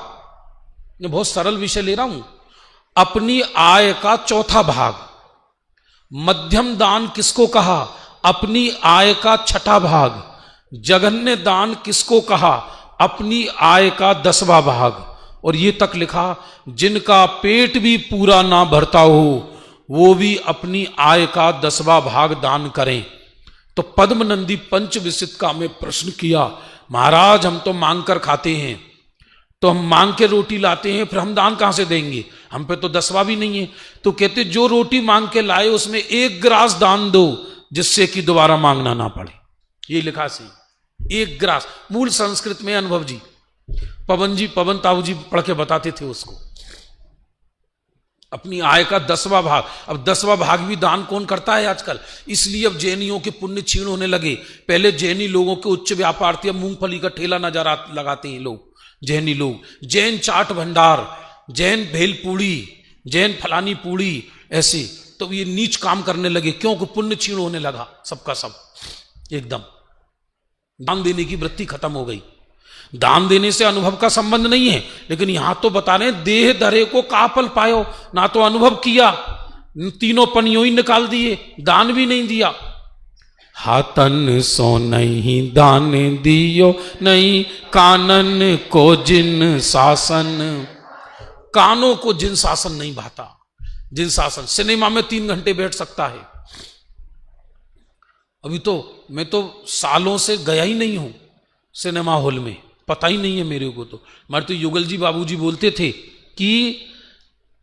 मैं बहुत सरल विषय ले रहा हूं। अपनी आय का 1/4 भाग। मध्यम दान किसको कहा? अपनी आय का 6वां भाग। जघन्य दान किसको कहा? अपनी आय का 10वां भाग। और ये तक लिखा जिनका पेट भी पूरा ना भरता हो वो भी अपनी आय का 10वां भाग दान करें। तो पद्मनंदी पंचविंशित का में प्रश्न किया, महाराज हम तो मांग कर खाते हैं, तो हम मांग के रोटी लाते हैं, फिर हम दान कहां से देंगे? हम पे तो 10वां भी नहीं है। तो कहते जो रोटी मांग के लाए उसमें 1 ग्रास दान दो, जिससे कि दोबारा मांगना ना पड़े। ये लिखा सही, 1 ग्रास। मूल संस्कृत में अनुभव जी, पवन ताऊ जी पढ़ के बताते थे उसको। अपनी आय का 10वां भाग। अब 10वां भाग भी दान कौन करता है आजकल? इसलिए अब जैनियों के पुण्य क्षीण होने लगे। पहले जैनी लोगों के उच्च व्यापार थे, अब मूंगफली का ठेला नजर लगाते हैं लोग, जैनी लोग। जैन चाट भंडार, जैन भेल पूड़ी, जैन फलानी पूड़ी, ऐसे। तो ये नीच काम करने लगे, क्योंकि पुण्य क्षीण होने लगा सबका सब एकदम। दान देने की वृत्ति खत्म हो गई। दान देने से अनुभव का संबंध नहीं है, लेकिन यहां तो बता रहे देह धरे को कापल पायो। ना तो अनुभव किया, तीनों पनियों ही निकाल दिए, दान भी नहीं दिया। हाथन सो नहीं दान दियो नहीं, कानन को जिन शासन। कानों को जिन शासन नहीं भाता। जिन शासन, सिनेमा में 3 घंटे बैठ सकता है। अभी तो मैं तो सालों से गया ही नहीं हूं सिनेमा हॉल में, पता ही नहीं है मेरे को। तो हमारे तो युगल जी बाबूजी बोलते थे कि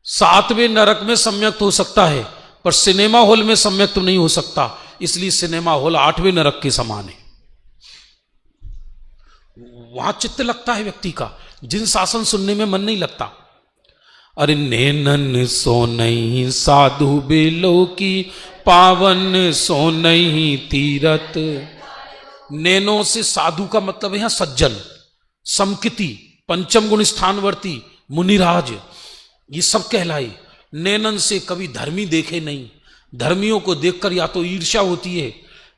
7वें नरक में सम्यक्त हो सकता है, पर सिनेमा हॉल में सम्यक्त नहीं हो सकता। इसलिए सिनेमा हॉल 8वें नरक के समान है। वहां चित्त लगता है व्यक्ति का, जिन शासन सुनने में मन नहीं लगता। अरे नैनन सो नहीं साधु बेलो की, पावन सो नहीं तीरथ। नैनों से साधु का मतलब है यहां सज्जन, समकिति, पंचम गुण स्थानवर्ती, मुनिराज, ये सब कहलाए। नैनन से कभी धर्मी देखे नहीं। धर्मियों को देखकर या तो ईर्ष्या होती है,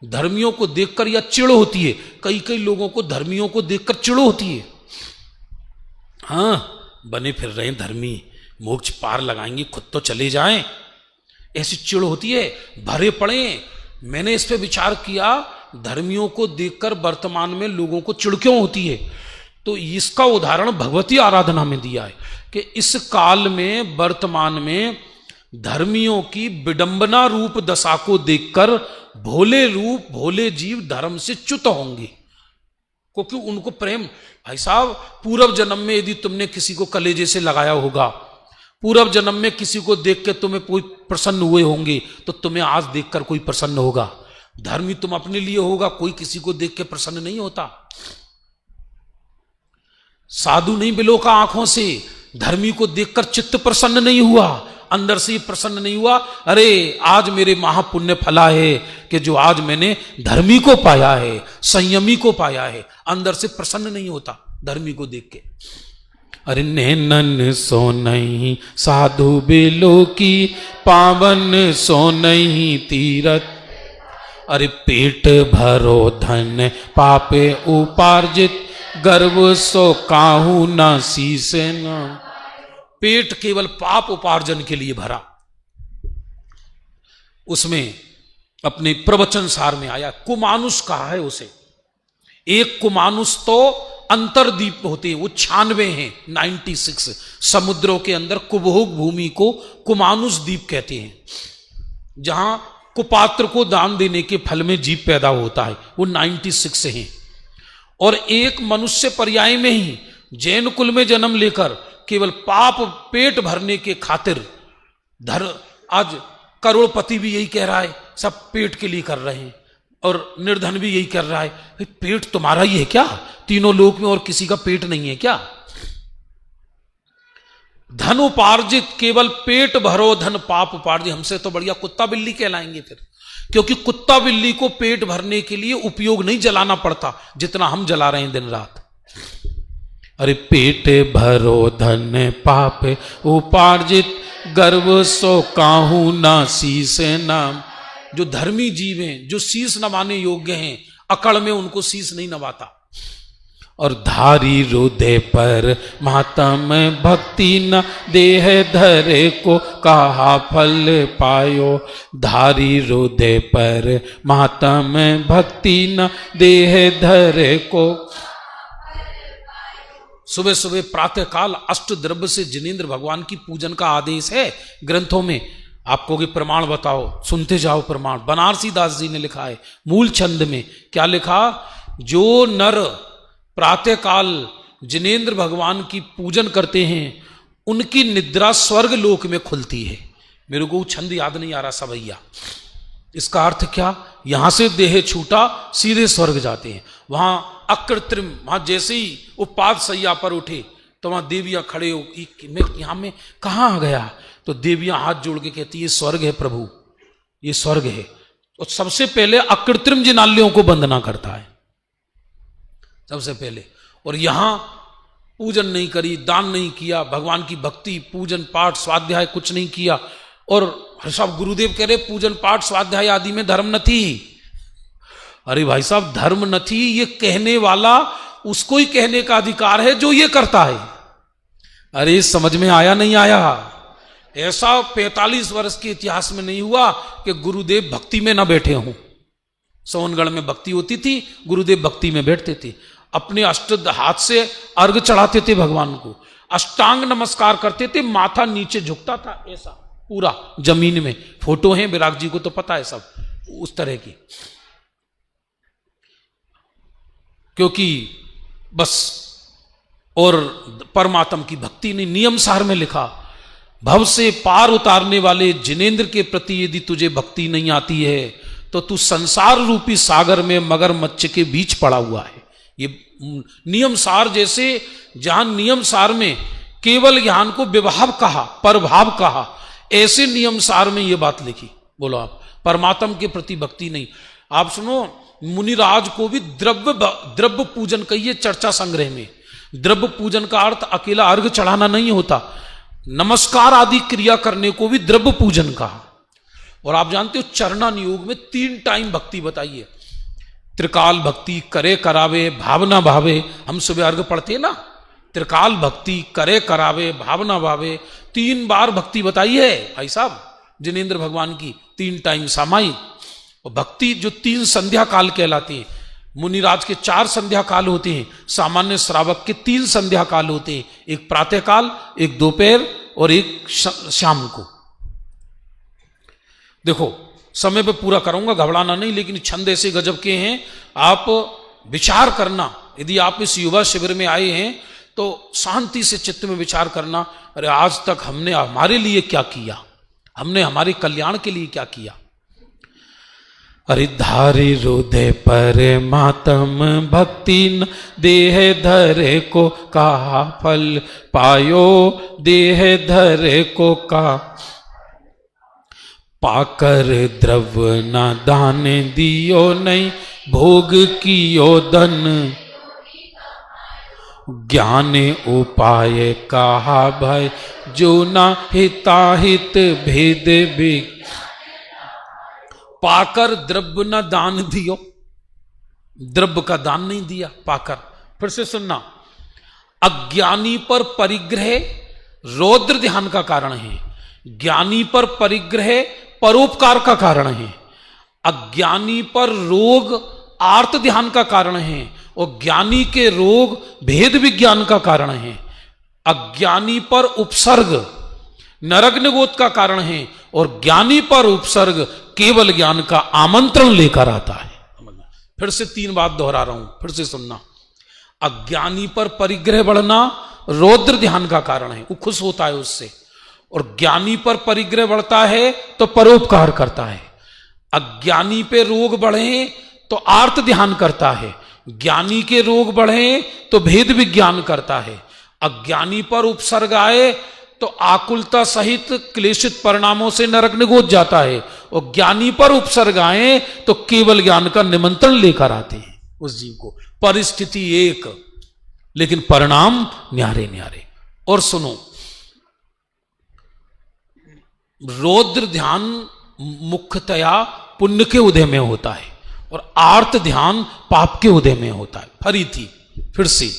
धर्मियों को देखकर या चिड़ होती है। कई कई लोगों को धर्मियों को देखकर चिड़ होती है। हाँ, बने फिर रहे धर्मी, मोक्ष पार लगाएंगे, खुद तो चले जाएं, ऐसी चिड़ होती है, भरे पड़े। मैंने इस पे विचार किया, धर्मियों को देखकर वर्तमान में लोगों को चिड़ क्यों होती है? तो इसका उदाहरण भगवती आराधना में दिया है कि इस काल में, वर्तमान में धर्मियों की विडंबना रूप दशा को देखकर भोले रूप, भोले जीव धर्म से च्युत होंगे, क्योंकि उनको प्रेम। भाई साहब, पूर्व जन्म में यदि तुमने किसी को कलेजे से लगाया होगा, पूर्व जन्म में किसी को देख के तुम्हें कोई प्रसन्न हुए होंगे, तो तुम्हें आज देखकर कोई प्रसन्न होगा। धर्मी तुम अपने लिए होगा, कोई किसी को देख के प्रसन्न नहीं होता। साधु नहीं बिलोका आंखों से, धर्मी को देखकर चित्त प्रसन्न नहीं हुआ, अंदर से ही प्रसन्न नहीं हुआ। अरे आज मेरे महापुण्य फला है कि जो आज मैंने धर्मी को पाया है, संयमी को पाया है, अंदर से प्रसन्न नहीं होता धर्मी को देख के। अरे नैनन सो नहीं साधु बिलो की, पावन सो नहीं तीरथ। अरे पेट भरो धन पापे उपार्जित, गर्व सो काहू ना शीस ना। पेट केवल पाप उपार्जन के लिए भरा, उसमें अपने प्रवचन सार में आया कुमानुष कहा है उसे। एक कुमानुष तो अंतरदीप होते हैं, वो 96 हैं, 96 समुद्रों के अंदर कुभोग भूमि को कुमानुष द्वीप कहते हैं, जहां कुपात्र को दान देने के फल में जीव पैदा होता है, वो 96 हैं। और एक मनुष्य पर्याय में ही जैन कुल में जन्म लेकर केवल पाप पेट भरने के खातिर आज करोड़पति भी यही कह रहा है, सब पेट के लिए कर रहे हैं, और निर्धन भी यही कर रहा है। पेट तुम्हारा ही है क्या? तीनों लोक में और किसी का पेट नहीं है क्या? धन उपार्जित, केवल पेट भरो धन पाप उपार्जित। हमसे तो बढ़िया कुत्ता बिल्ली कहलाएंगे फिर, क्योंकि कुत्ता बिल्ली को पेट भरने के लिए उपयोग नहीं जलाना पड़ता जितना हम जला रहे हैं दिन रात। अरे पेट भरो धन पाप उपार्जित, गर्व सो काहू ना शीस नाम। जो धर्मी जीव हैं, जो शीस नवाने योग्य हैं, अकड़ में उनको शीस नहीं नवाता। और धारी हृदय पर मातम भक्ति न, देह धरे को कहा फल पायो। धारी हृदय पर मातम भक्ति न, देह धरे को। सुबह सुबह प्रातः काल अष्ट द्रव्य से जिनेंद्र भगवान की पूजन का आदेश है ग्रंथों में। आपको कि प्रमाण बताओ, सुनते जाओ प्रमाण। बनारसी दास जी ने लिखा है मूल छंद में, क्या लिखा? जो नर प्रातः काल जिनेंद्र भगवान की पूजन करते हैं, उनकी निद्रा स्वर्ग लोक में खुलती है। मेरे को छंद याद नहीं आ रहा सभैया। इसका अर्थ क्या? यहां से देह छूटा सीधे स्वर्ग जाते हैं। वहां अकृत्रिम, वहां जैसे ही वो पाद सैया पर उठे तो वहां देवियां खड़े हो, मैं यहां में कहां आ गया? तो देवियां हाथ जोड़ के कहती ये स्वर्ग है प्रभु, ये स्वर्ग है। और सबसे पहले अकृत्रिम जिनाल्यों को वंदना करता है सबसे पहले। और यहां पूजन नहीं करी, दान नहीं किया, भगवान की भक्ति, पूजन पाठ स्वाध्याय कुछ नहीं किया। और सब गुरुदेव कह रहे पूजन पाठ स्वाध्याय आदि में धर्म न थी। अरे भाई साहब, धर्म न थी ये कहने वाला, उसको ही कहने का अधिकार है जो ये करता है। अरे समझ में आया नहीं आया? ऐसा 45 वर्ष के इतिहास में नहीं हुआ कि गुरुदेव भक्ति में ना बैठे हों। सोनगढ़ में भक्ति होती थी, गुरुदेव भक्ति में बैठते थे, अपने अष्ट हाथ से अर्घ चढ़ाते थे भगवान को, अष्टांग नमस्कार करते थे, माथा नीचे झुकता था ऐसा पूरा जमीन में। फोटो है विराग जी को तो पता है सब उस तरह की। क्योंकि बस, और परमात्मा की भक्ति ने नियम सार में लिखा, भव से पार उतारने वाले जिनेंद्र के प्रति यदि तुझे भक्ति नहीं आती है तो तू संसार रूपी सागर में मगरमच्छ के बीच पड़ा हुआ है। ये नियम सार, जैसे जहां नियम सार में केवल ज्ञान को विभाव कहा, परभाव कहा, ऐसे नियम सार में ये बात लिखी। बोलो आप, परमात्मा के प्रति भक्ति नहीं। आप सुनो, मुनिराज को भी द्रव्य पूजन कहिए चर्चा संग्रह में। द्रव्य पूजन का अर्थ अकेला अर्घ चढ़ाना नहीं होता, नमस्कार आदि क्रिया करने को भी द्रव्य पूजन कहा। और आप जानते हो चरणान योग में 3 टाइम भक्ति बताई है, त्रिकाल भक्ति, करे करावे, भावना भावे। हम सुबह अर्घ पढ़ते हैं ना, त्रिकाल भक्ति, करे करावे, भावना भावे, 3 बार भक्ति बताई है भाई साहब जिनेंद्र भगवान की, 3 टाइम सामायिक। और भक्ति जो 3 संध्या काल कहलाती है, मुनिराज के 4 संध्या काल होते हैं, सामान्य श्रावक के 3 संध्या काल होते हैं, एक प्रातः काल, एक दोपहर और एक शाम को। देखो समय पे पूरा करूंगा, घबराना नहीं, लेकिन छंद ऐसे गजब के हैं, आप विचार करना। यदि आप इस युवा शिविर में आए हैं तो शांति से चित्त में विचार करना, अरे आज तक हमने हमारे लिए क्या किया, हमने हमारे कल्याण के लिए क्या किया। अरे धारी हृदय पर मातम भक्ति न देह धरे को कहा फल पायो, देह धरे को का पाकर द्रव्य न दान दियो नहीं, भोग कियो धन ज्ञान उपाय कहा भय, जो ना हिताहित भेद भी पाकर द्रव्य न दान दियो, द्रव्य का दान नहीं दिया पाकर। फिर से सुनना, अज्ञानी पर परिग्रह रौद्र ध्यान का कारण है, ज्ञानी पर परिग्रह परोपकार का कारण है, अज्ञानी पर रोग आर्त ध्यान का कारण है, और ज्ञानी के रोग भेद विज्ञान का कारण है। अज्ञानी पर उपसर्ग नरक निगोद का कारण है, और ज्ञानी पर उपसर्ग केवल ज्ञान का आमंत्रण लेकर आता है। फिर से 3 बात दोहरा रहा हूं, फिर से सुनना। अज्ञानी पर परिग्रह बढ़ना रौद्र ध्यान का कारण है, वो खुश होता है उससे, और ज्ञानी पर परिग्रह बढ़ता है तो परोपकार करता है। अज्ञानी पे रोग बढ़े तो आर्त ध्यान करता है, ज्ञानी के रोग बढ़े तो भेद विज्ञान करता है। अज्ञानी पर उपसर्ग आए तो आकुलता सहित क्लेशित परिणामों से नरक निगोद जाता है, और ज्ञानी पर उपसर्ग आए तो केवल ज्ञान का निमंत्रण लेकर आते हैं उस जीव को। परिस्थिति एक, लेकिन परिणाम न्यारे न्यारे। और सुनो, रौद्र ध्यान मुख्यतया पुण्य के उदय में होता है, और आर्त ध्यान पाप के उदय में होता है। फरी थी फिर से,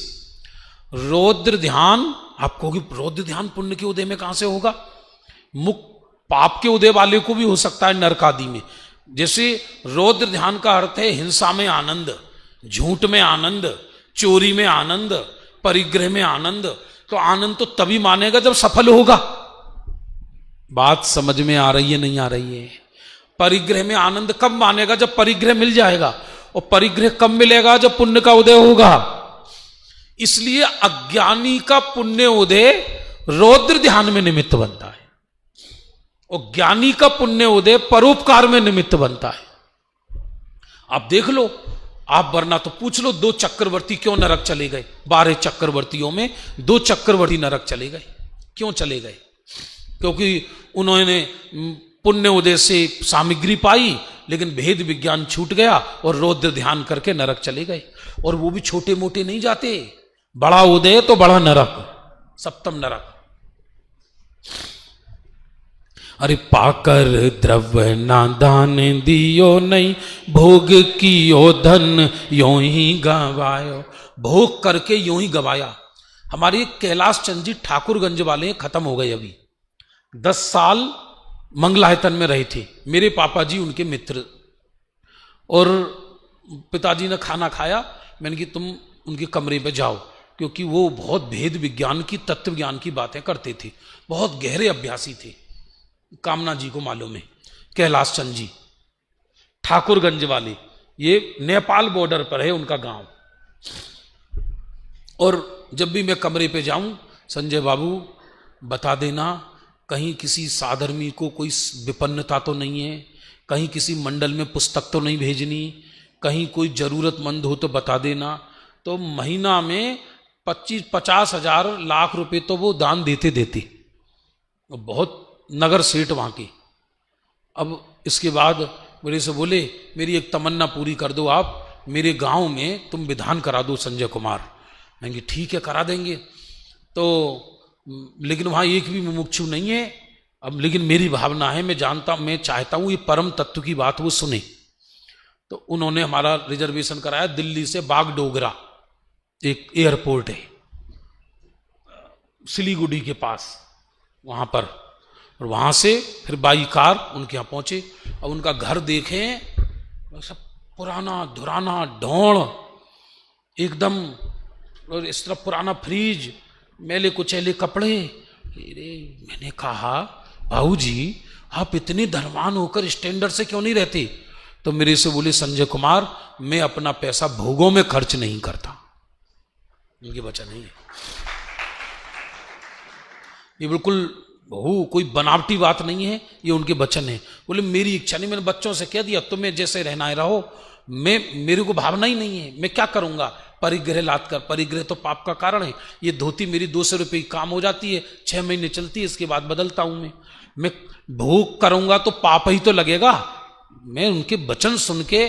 रौद्र ध्यान, आप कहोगे रौद्र ध्यान पुण्य के उदय में कहां से होगा? पाप के उदय वाले को भी हो सकता है नरक आदि में। जैसे रौद्र ध्यान का अर्थ है हिंसा में आनंद, झूठ में आनंद, चोरी में आनंद, परिग्रह में आनंद। तो आनंद तो तभी मानेगा जब सफल होगा। बात समझ में आ रही है नहीं आ रही है? परिग्रह में आनंद कब मानेगा? जब परिग्रह मिल जाएगा। और परिग्रह कब मिलेगा? जब पुण्य का उदय होगा। इसलिए अज्ञानी का पुण्य उदय रौद्र ध्यान में निमित्त बनता है, और ज्ञानी का पुण्य उदय परोपकार में निमित्त बनता है। आप देख लो, आप वरना तो पूछ लो 2 चक्रवर्ती क्यों नरक चले गए? 12 चक्रवर्तियों में 2 चक्रवर्ती नरक चले गए। क्यों चले गए? क्योंकि उन्होंने पुण्य उदय से सामग्री पाई, लेकिन भेद विज्ञान छूट गया और रौद्र ध्यान करके नरक चले गए। और वो भी छोटे मोटे नहीं जाते, बड़ा उदय तो बड़ा नरक, सप्तम नरक। अरे पाकर द्रव्य ना दान दियो नहीं, भोग कियो धन यो ही गवायो। भोग करके यूं ही गवाया। हमारे कैलाश चंद जी ठाकुरगंज वाले खत्म हो गए अभी। 10 साल मंगलायतन में रहे थे। मेरे पापा जी उनके मित्र, और पिताजी ने खाना खाया। मैंने कि तुम उनके कमरे पे जाओ, क्योंकि वो बहुत भेद विज्ञान की, तत्व ज्ञान की बातें करते थे, बहुत गहरे अभ्यासी थे। कामना जी को मालूम है, कैलाश चंद जी ठाकुरगंज वाले, ये नेपाल बॉर्डर पर है उनका गांव। और जब भी मैं कमरे पे जाऊं, संजय बाबू बता देना कहीं किसी साधर्मी को कोई विपन्नता तो नहीं है, कहीं किसी मंडल में पुस्तक तो नहीं भेजनी, कहीं कोई जरूरतमंद हो तो बता देना। तो महीना में 25-50 हजार लाख रुपए तो वो दान देते देते, बहुत नगर सेठ वहाँ के। अब इसके बाद मेरे से बोले, मेरी एक तमन्ना पूरी कर दो आप, मेरे गांव में तुम विधान करा दो संजय कुमार। मैंने ठीक है करा देंगे। तो लेकिन वहाँ एक भी मुमुक्षु नहीं है। अब लेकिन मेरी भावना है, मैं जानता हूँ, मैं चाहता हूँ ये परम तत्व की बात वो सुने। तो उन्होंने हमारा रिजर्वेशन कराया दिल्ली से बागडोगरा, एक एयरपोर्ट है सिलीगुड़ी के पास, वहाँ पर। और वहाँ से फिर बाई कार उनके यहाँ पहुँचे। अब उनका घर देखें, सब पुराना धुराना ढोंड़ एकदम, और इस तरफ पुराना फ्रिज, मैले कुचैले कपड़े। अरे मैंने कहा भाऊजी आप इतने धनवान होकर स्टैंडर्ड से क्यों नहीं रहते? तो मेरे से बोले संजय कुमार मैं अपना पैसा भोगों में खर्च नहीं करता। इनके वचन नहीं है, ये बिल्कुल कोई बनावटी बात नहीं है, ये उनके वचन है। बोले मेरी इच्छा नहीं, मैंने बच्चों से कह दिया तुम्हें जैसे रहना है रहो, मेरे को भावना ही नहीं है, मैं क्या करूंगा परिग्रह लाद कर। परिग्रह तो पाप का कारण है। ये धोती मेरी 200 रुपये की काम हो जाती है, 6 महीने चलती है, इसके बाद बदलता हूं मैं भोग करूंगा तो पाप ही तो लगेगा। मैं उनके वचन सुन के,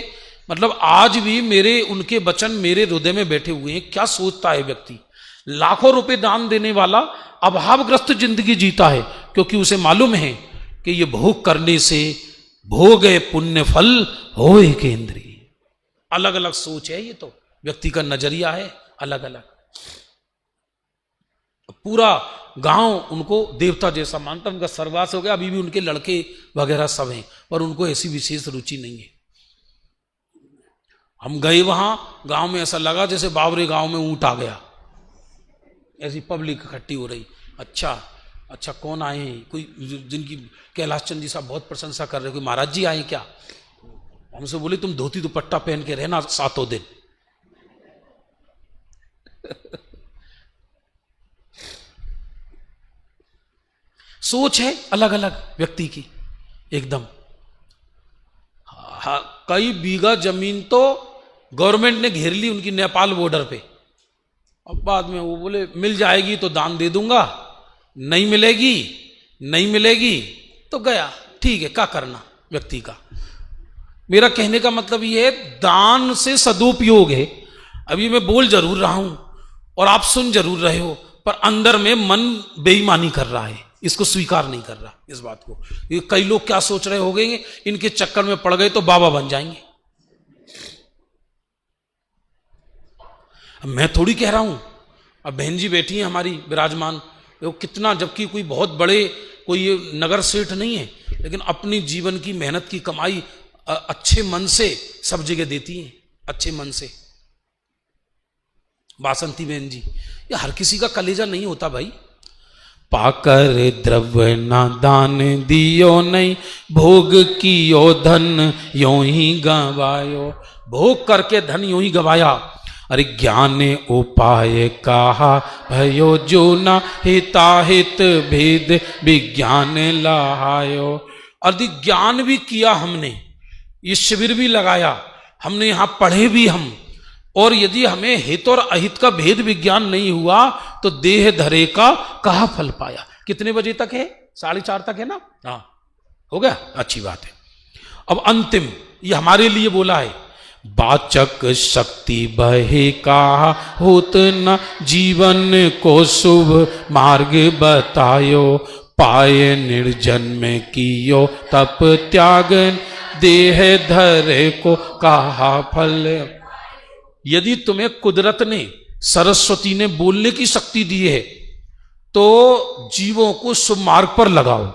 मतलब आज भी मेरे उनके वचन मेरे हृदय में बैठे हुए हैं। क्या सोचता है व्यक्ति, लाखों रुपए दान देने वाला अभावग्रस्त जिंदगी जीता है, क्योंकि उसे मालूम है कि ये भोग करने से भोगे पुण्य फल होए केंद्रीय। अलग अलग सोच है, ये तो व्यक्ति का नजरिया है अलग अलग। पूरा गांव उनको देवता जैसा मानता, उनका सर्ववास हो गया। अभी भी उनके लड़के वगैरह सब हैं, पर उनको ऐसी विशेष रुचि नहीं है। हम गए वहां गांव में, ऐसा लगा जैसे बावरे गांव में ऊंट आ गया, ऐसी पब्लिक इकट्ठी हो रही। अच्छा कौन आए हैं? कोई जिनकी कैलाश चंद जी साहब बहुत प्रशंसा कर रहे, कोई महाराज जी आए क्या? हमसे बोले तुम धोती दुपट्टा पहन के रहना 7 दिन। सोच है अलग अलग व्यक्ति की एकदम। कई बीघा जमीन तो गवर्नमेंट ने घेर ली उनकी नेपाल बॉर्डर पे। अब बाद में वो बोले मिल जाएगी तो दान दे दूंगा, नहीं मिलेगी तो गया। ठीक है, क्या करना व्यक्ति का। मेरा कहने का मतलब ये है दान से सदुपयोग है। अभी मैं बोल जरूर रहा हूं और आप सुन जरूर रहे हो, पर अंदर में मन बेईमानी कर रहा है, इसको स्वीकार नहीं कर रहा इस बात को। ये कई लोग क्या सोच रहे हो गए, इनके चक्कर में पड़ गए तो बाबा बन जाएंगे। अब मैं थोड़ी कह रहा हूं, अब बहन जी बैठी हैं हमारी विराजमान, वो कितना, जबकि कोई बहुत बड़े कोई नगर सेठ नहीं है, लेकिन अपनी जीवन की मेहनत की कमाई अच्छे मन से सब जगह देती हैं, अच्छे मन से। बासंती बहन जी, ये हर किसी का कलेजा नहीं होता भाई। पाकर द्रव्य ना दान दियो नहीं, भोग कियो धन यो ही गवायो। भोग करके धन यूं ही गवाया। अरे ज्ञान उपाय कहा भयो जो ना हिताहित भेद विज्ञान लायो। अरे ज्ञान भी किया हमने, ये शिविर भी लगाया हमने, यहाँ पढ़े भी हम, और यदि हमें हित और अहित का भेद विज्ञान नहीं हुआ तो देह धरे का कहा फल पाया। कितने बजे तक है? 4:30 तक है ना? हाँ, हो गया, अच्छी बात है। अब अंतिम ये हमारे लिए बोला है, वाचक शक्ति बहे का होत न जीवन को शुभ मार्ग बतायो। पाए निर्जन में कियो तप त्यागन देह धरे को कहा फल। यदि तुम्हें कुदरत ने, सरस्वती ने बोलने की शक्ति दी है तो जीवों को शुभ मार्ग पर लगाओ।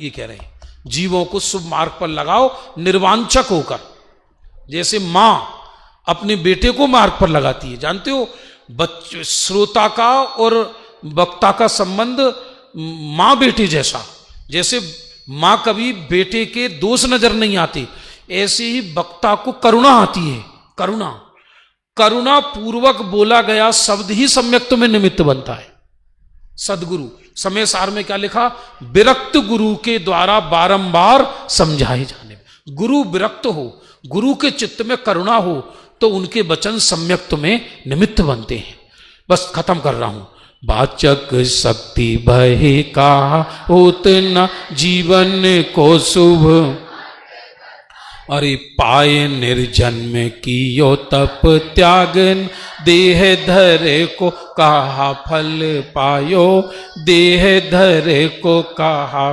ये कह रहे हैं, जीवों को शुभ मार्ग पर लगाओ निर्वांछक होकर। जैसे मां अपने बेटे को मार्ग पर लगाती है, जानते हो, बच्चे श्रोता का और वक्ता का संबंध मां बेटे जैसा। जैसे मां कभी बेटे के दोष नजर नहीं आते, ऐसे ही वक्ता को करुणा आती है। करुणा पूर्वक बोला गया शब्द ही सम्यक्त में निमित्त बनता है। सदगुरु समय सार में क्या लिखा? विरक्त गुरु के द्वारा बारंबार समझाए जाने। गुरु विरक्त हो, गुरु के चित्त में करुणा हो तो उनके वचन सम्यक्त में निमित्त बनते हैं। बस खत्म कर रहा हूं। वाचक शक्ति बहे कहा होत न जीवन को शुभ। अरे पाए निर्जन में कियो तप त्यागन, देह धरे को कहा फल पायो, देह धरे को कहा।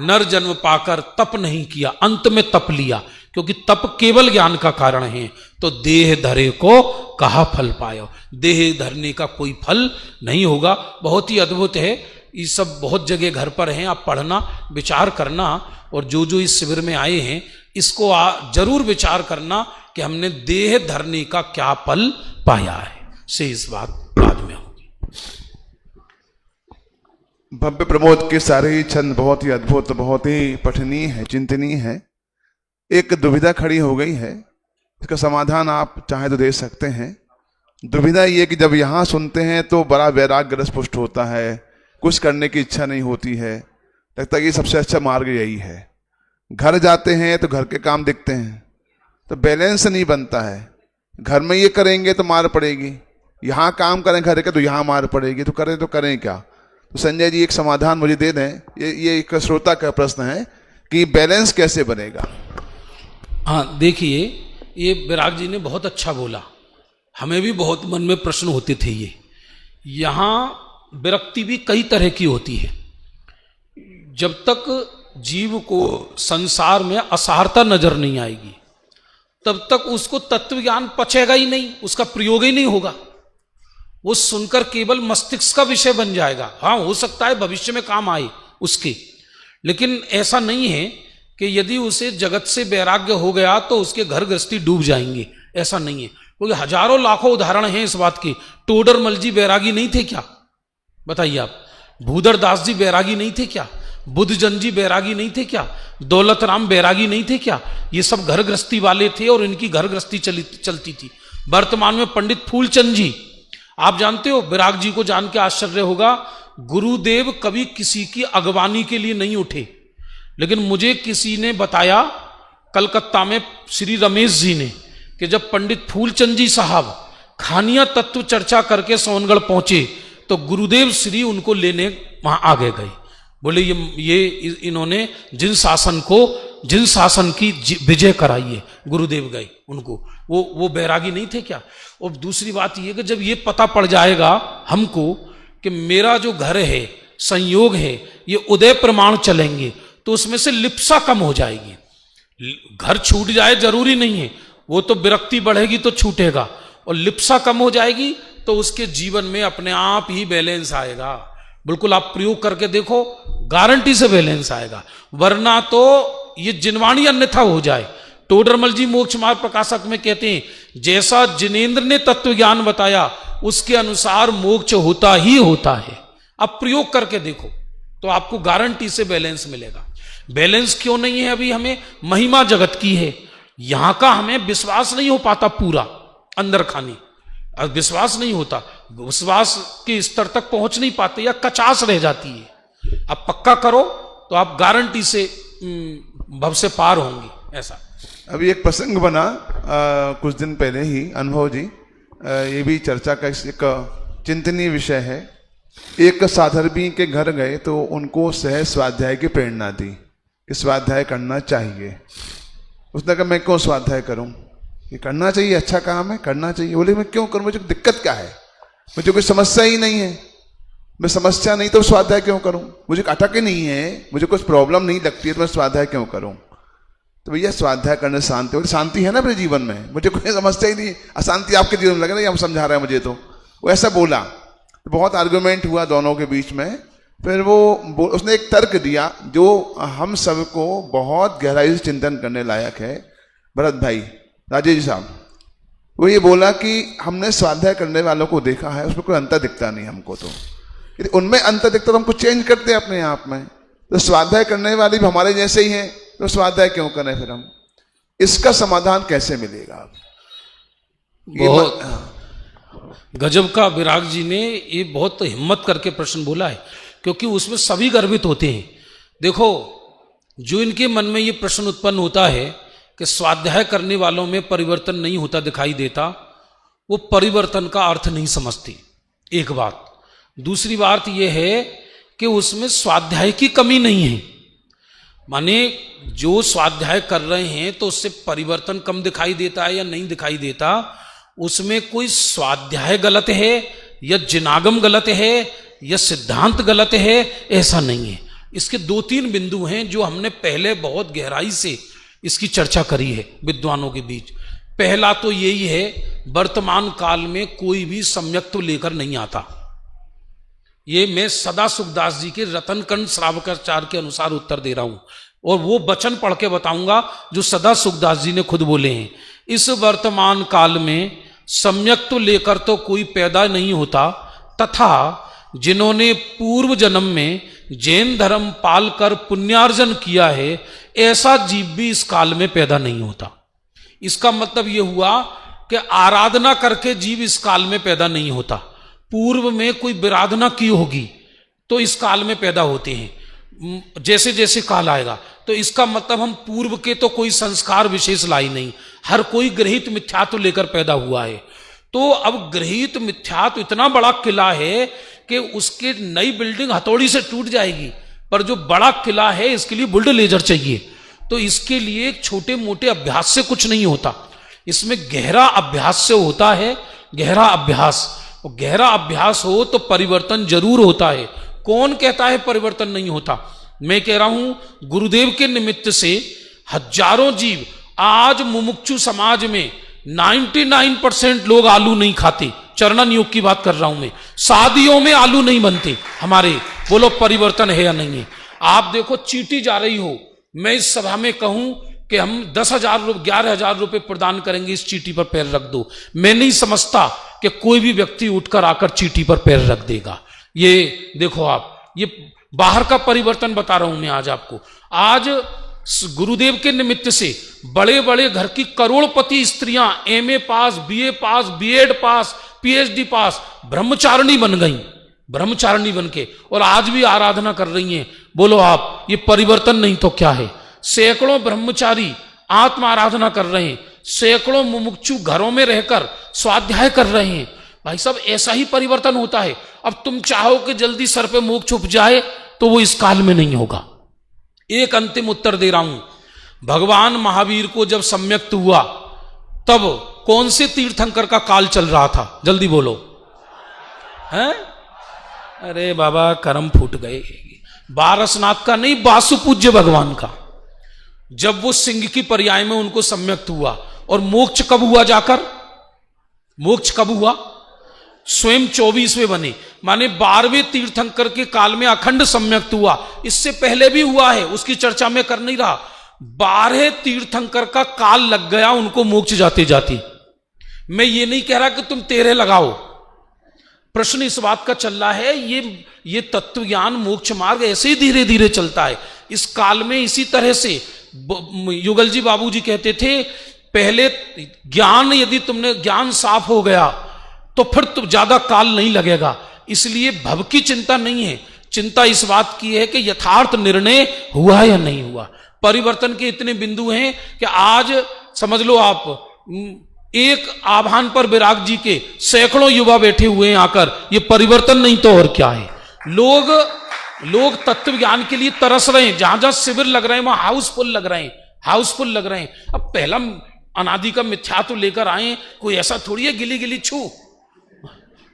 नर जन्म पाकर तप नहीं किया, अंत में तप लिया, क्योंकि तप केवल ज्ञान का कारण है। तो देह धरे को कहा फल पायो, देह धरने का कोई फल नहीं होगा। बहुत ही अद्भुत है, ये सब बहुत जगह घर पर हैं, आप पढ़ना, विचार करना, और जो जो इस शिविर में आए हैं इसको जरूर विचार करना कि हमने देह धरने का क्या फल पाया है। से इस बात बाद में होगी। भव्य प्रमोद के सारे ही छंद बहुत ही अद्भुत, बहुत ही पठनीय है, चिंतनीय है। एक दुविधा खड़ी हो गई है, इसका समाधान आप चाहे तो दे सकते हैं। दुविधा ये कि जब यहाँ सुनते हैं तो बड़ा वैराग्य रसपुष्ट होता है, कुछ करने की इच्छा नहीं होती है, लगता है कि सबसे अच्छा मार्ग यही है। घर जाते हैं तो घर के काम दिखते हैं, तो बैलेंस नहीं बनता है। घर में ये करेंगे तो मार पड़ेगी, यहाँ काम करें घर के तो यहाँ मार पड़ेगी, तो करें क्या। तो संजय जी एक समाधान मुझे दे दें, ये एक श्रोता का प्रश्न है कि बैलेंस कैसे बनेगा। हाँ देखिए, ये विराग जी ने बहुत अच्छा बोला, हमें भी बहुत मन में प्रश्न होते थे। ये यहाँ विरक्ति भी कई तरह की होती है। जब तक जीव को संसार में असारता नजर नहीं आएगी तब तक उसको तत्व ज्ञान पचेगा ही नहीं, उसका प्रयोग ही नहीं होगा। वो सुनकर केवल मस्तिष्क का विषय बन जाएगा। हाँ हो सकता है भविष्य में काम आए उसके, लेकिन ऐसा नहीं है कि यदि उसे जगत से वैराग्य हो गया तो उसके घर गृहस्थी डूब जाएंगे, ऐसा नहीं है। क्योंकि हजारों लाखों उदाहरण हैं इस बात के। टोडरमल जी बैरागी नहीं थे क्या, बताइए आप। भूदर दास जी बैरागी नहीं थे क्या, बुद्धजन जी बैरागी नहीं थे क्या, दौलत राम बैरागी नहीं थे क्या। ये सब घर गृहस्थी वाले थे और इनकी घर गृहस्थी चलती थी। वर्तमान में पंडित फूलचंद जी, आप जानते हो, विराग जी को जान के आश्चर्य होगा, गुरुदेव कभी किसी की अगवानी के लिए नहीं उठे। लेकिन मुझे किसी ने बताया कलकत्ता में श्री रमेश जी ने कि जब पंडित फूलचंद जी साहब खानिया तत्व चर्चा करके सोनगढ़ पहुंचे तो गुरुदेव श्री उनको लेने वहां आगे गए। बोले ये इन्होंने जिन शासन की विजय कराई है, गुरुदेव गए उनको। वो बैरागी नहीं थे क्या। और दूसरी बात ये कि जब ये पता पड़ जाएगा हमको कि मेरा जो घर है, संयोग है, ये उदय प्रमाण चलेंगे, तो उसमें से लिप्सा कम हो जाएगी। घर छूट जाए जरूरी नहीं है, वो तो विरक्ति बढ़ेगी तो छूटेगा, और लिप्सा कम हो जाएगी तो उसके जीवन में अपने आप ही बैलेंस आएगा। बिल्कुल आप प्रयोग करके देखो, गारंटी से बैलेंस आएगा। वरना तो ये जिनवाणी अन्यथा हो जाए। टोडरमल जी मोक्ष मार्ग प्रकाशक में कहते हैं, जैसा जिनेंद्र ने तत्व ज्ञान बताया उसके अनुसार मोक्ष होता ही होता है। आप प्रयोग करके देखो तो आपको गारंटी से बैलेंस मिलेगा। बैलेंस क्यों नहीं है अभी? हमें महिमा जगत की है, यहां का हमें विश्वास नहीं हो पाता पूरा अंदर खानी, विश्वास नहीं होता, विश्वास के स्तर तक पहुंच नहीं पाते या कचास रह जाती है। अब पक्का करो तो आप गारंटी से भव से पार होंगे। ऐसा अभी एक प्रसंग बना कुछ दिन पहले ही, अनुभव जी, ये भी चर्चा का एक चिंतनीय विषय है। एक साधर्मी के घर गए तो उनको सहज स्वाध्याय की प्रेरणा दी कि स्वाध्याय करना चाहिए। उसने कहा मैं क्यों स्वाध्याय करूं, ये करना चाहिए, अच्छा काम है, करना चाहिए। बोले मैं क्यों करूं, मुझे दिक्कत क्या है, मुझे कोई समस्या ही नहीं है, मैं समस्या नहीं तो स्वाध्याय क्यों करूं, मुझे अटक ही नहीं है, मुझे कुछ प्रॉब्लम नहीं लगती है तो मैं स्वाध्याय क्यों करूं। तो भैया स्वाध्याय करने से शांति, शांति है ना मेरे जीवन में, मुझे कोई समस्या ही नहीं, अशांति आपके जीवन में लगे ना, हम समझा रहे हैं मुझे। तो वो ऐसा बोला, तो बहुत आर्गुमेंट हुआ दोनों के बीच में। फिर उसने एक तर्क दिया जो हम सबको बहुत गहराई से चिंतन करने लायक है। भरत भाई, राजेश जी साहब, वो ये बोला कि हमने स्वाध्याय करने वालों को देखा है, उसमें कोई अंतर दिखता नहीं हमको। तो यदि उनमें अंतर दिखता तो हमको चेंज करते हैं अपने आप में। तो स्वाध्याय करने वाले भी हमारे जैसे ही हैं, तो स्वाध्याय क्यों करें फिर हम? इसका समाधान कैसे मिलेगा? बहुत गजब का विराग जी ने ये बहुत हिम्मत करके प्रश्न बोला है, क्योंकि उसमें सभी गर्वित होते हैं। देखो, जो इनके मन में ये प्रश्न उत्पन्न होता है कि स्वाध्याय करने वालों में परिवर्तन नहीं होता दिखाई देता, वो परिवर्तन का अर्थ नहीं समझते, एक बात। दूसरी बात यह है कि उसमें स्वाध्याय की कमी नहीं है, माने जो स्वाध्याय कर रहे हैं तो उससे परिवर्तन कम दिखाई देता है या नहीं दिखाई देता, उसमें कोई स्वाध्याय गलत है या जिनागम गलत है या सिद्धांत गलत है, ऐसा नहीं है। इसके 2-3 बिंदु हैं जो हमने पहले बहुत गहराई से इसकी चर्चा करी है विद्वानों के बीच। पहला तो यही है, वर्तमान काल में कोई भी सम्यक्त्व लेकर नहीं आता। ये मैं सदा सुखदास जी के रतनकंड श्रावकाचार्य के अनुसार उत्तर दे रहा हूं, और वो वचन पढ़ के बताऊंगा जो सदा सुखदास जी ने खुद बोले हैं। इस वर्तमान काल में सम्यक्त्व लेकर तो कोई पैदा नहीं होता, तथा जिन्होंने पूर्व जन्म में जैन धर्म पालकर पुण्यार्जन किया है, ऐसा जीव भी इस काल में पैदा नहीं होता। इसका मतलब यह हुआ कि आराधना करके जीव इस काल में पैदा नहीं होता। पूर्व में कोई विराधना की होगी तो इस काल में पैदा होते हैं, जैसे जैसे काल आएगा। तो इसका मतलब हम पूर्व के तो कोई संस्कार विशेष लाई नहीं, हर कोई गृहीत मिथ्यात्व लेकर पैदा हुआ है। तो अब गृहीत मिथ्यात्व इतना बड़ा किला है कि उसकी नई बिल्डिंग हथौड़ी से टूट जाएगी, पर जो बड़ा किला है इसके लिए बुलडोजर चाहिए। तो इसके लिए छोटे मोटे अभ्यास से कुछ नहीं होता, इसमें गहरा अभ्यास से होता है। गहरा अभ्यास, और गहरा अभ्यास हो तो परिवर्तन जरूर होता है। कौन कहता है परिवर्तन नहीं होता? मैं कह रहा हूं गुरुदेव के निमित्त से हजारों जीव, आज मुमुक्षु समाज में 99% लोग आलू नहीं खाते। चरणन योग की बात कर रहा हूं मैं। शादियों में आलू नहीं बनते हमारे। बोलो परिवर्तन है या नहीं है? आप देखो चीटी जा रही हो, मैं इस सभा में कहूं कि हम 11,000 रुपए प्रदान करेंगे, इस चीटी पर पैर रख दो, मैं नहीं समझता कि कोई भी व्यक्ति उठकर आकर चीटी पर पैर रख देगा। ये देखो आप, ये बाहर का परिवर्तन बता रहा हूं मैं आज आपको। आज गुरुदेव के निमित्त से बड़े बड़े घर की करोड़पति स्त्रियां MA पास, BA पास, B.Ed पास, PhD पास ब्रह्मचारिणी बन गई, ब्रह्मचारिणी बन के, और आज भी आराधना कर रही हैं। बोलो आप, ये परिवर्तन नहीं तो क्या है? सैकड़ों ब्रह्मचारी आत्म आराधना कर रहे हैं, सैकड़ों मुमुक्षु घरों में रहकर स्वाध्याय कर रहे हैं। भाई साहब, ऐसा ही परिवर्तन होता है। अब तुम चाहो कि जल्दी सर पे मोक्ष उप जाए तो वो इस काल में नहीं होगा। एक अंतिम उत्तर दे रहा हूं। भगवान महावीर को जब सम्यक्त हुआ तब कौन से तीर्थंकर का काल चल रहा था? जल्दी बोलो। हैं? अरे बाबा, कर्म फूट गए। बारसनाथ का नहीं, वासुपूज्य भगवान का। जब वो सिंह की पर्याय में उनको सम्यक्त हुआ, और मोक्ष कब हुआ जाकर? मोक्ष कब हुआ? स्वयं 24वें बने, माने 12वें तीर्थंकर के काल में अखंड सम्यक्त हुआ। इससे पहले भी हुआ है, उसकी चर्चा में कर नहीं रहा। 12 तीर्थंकर का काल लग गया उनको मोक्ष जाते जाते। मैं ये नहीं कह रहा कि तुम 13 लगाओ, प्रश्न इस बात का चल रहा है, ये तत्व ज्ञान मोक्ष मार्ग ऐसे ही धीरे धीरे चलता है। इस काल में इसी तरह से युगल जी बाबूजी कहते थे, पहले ज्ञान, यदि तुमने ज्ञान साफ हो गया तो फिर तो ज्यादा काल नहीं लगेगा। इसलिए भव की चिंता नहीं है, चिंता इस बात की है कि यथार्थ निर्णय हुआ या नहीं हुआ। परिवर्तन के इतने बिंदु हैं कि आज समझ लो आप, एक आह्वान पर विराग जी के सैकड़ों युवा बैठे हुए हैं आकर। ये परिवर्तन नहीं तो और क्या है? लोग तत्व ज्ञान के लिए तरस रहे हैं। जहां जहां शिविर लग रहे हैं वहां हाउसफुल लग रहे हैं, हाउसफुल लग रहे हैं। अब पहला अनादि का मिथ्यात्व लेकर आए, कोई ऐसा थोड़ी है गिली गिली छू।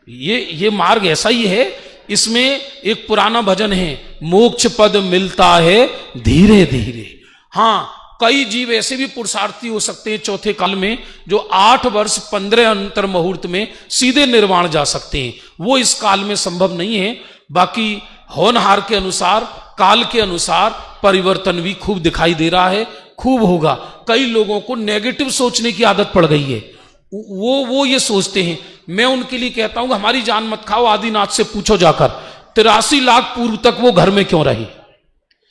ये मार्ग ऐसा ही है। इसमें एक पुराना भजन है, मोक्ष पद मिलता है धीरे धीरे। हाँ, कई जीव ऐसे भी पुरुषार्थी हो सकते हैं चौथे काल में, जो 8 वर्ष 15 अंतर मुहूर्त में सीधे निर्वाण जा सकते हैं। वो इस काल में संभव नहीं है। बाकी होनहार के अनुसार, काल के अनुसार परिवर्तन भी खूब दिखाई दे रहा है, खूब होगा। कई लोगों को नेगेटिव सोचने की आदत पड़ गई है। वो ये सोचते हैं। मैं उनके लिए कहता हूं, हमारी जान मत खाओ, आदिनाथ से पूछो जाकर 83 लाख पूर्व तक वो घर में क्यों रहे?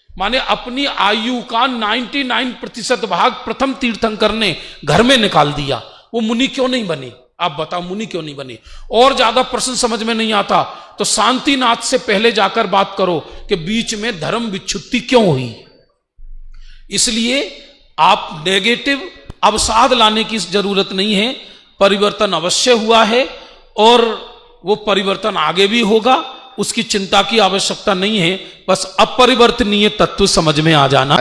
माने अपनी आयु का 99% भाग प्रथम तीर्थंकर ने घर में निकाल दिया। वो मुनि क्यों नहीं बने? आप बताओ, मुनि क्यों नहीं बने? और ज्यादा प्रश्न समझ में नहीं आता तो शांतिनाथ से पहले जाकर बात करो कि बीच में धर्म विच्छुत्ति क्यों हुई। इसलिए आप नेगेटिव अवसाद लाने की जरूरत नहीं है। परिवर्तन अवश्य हुआ है और वो परिवर्तन आगे भी होगा, उसकी चिंता की आवश्यकता नहीं है। बस अपरिवर्तनीय तत्व समझ में आ जाना।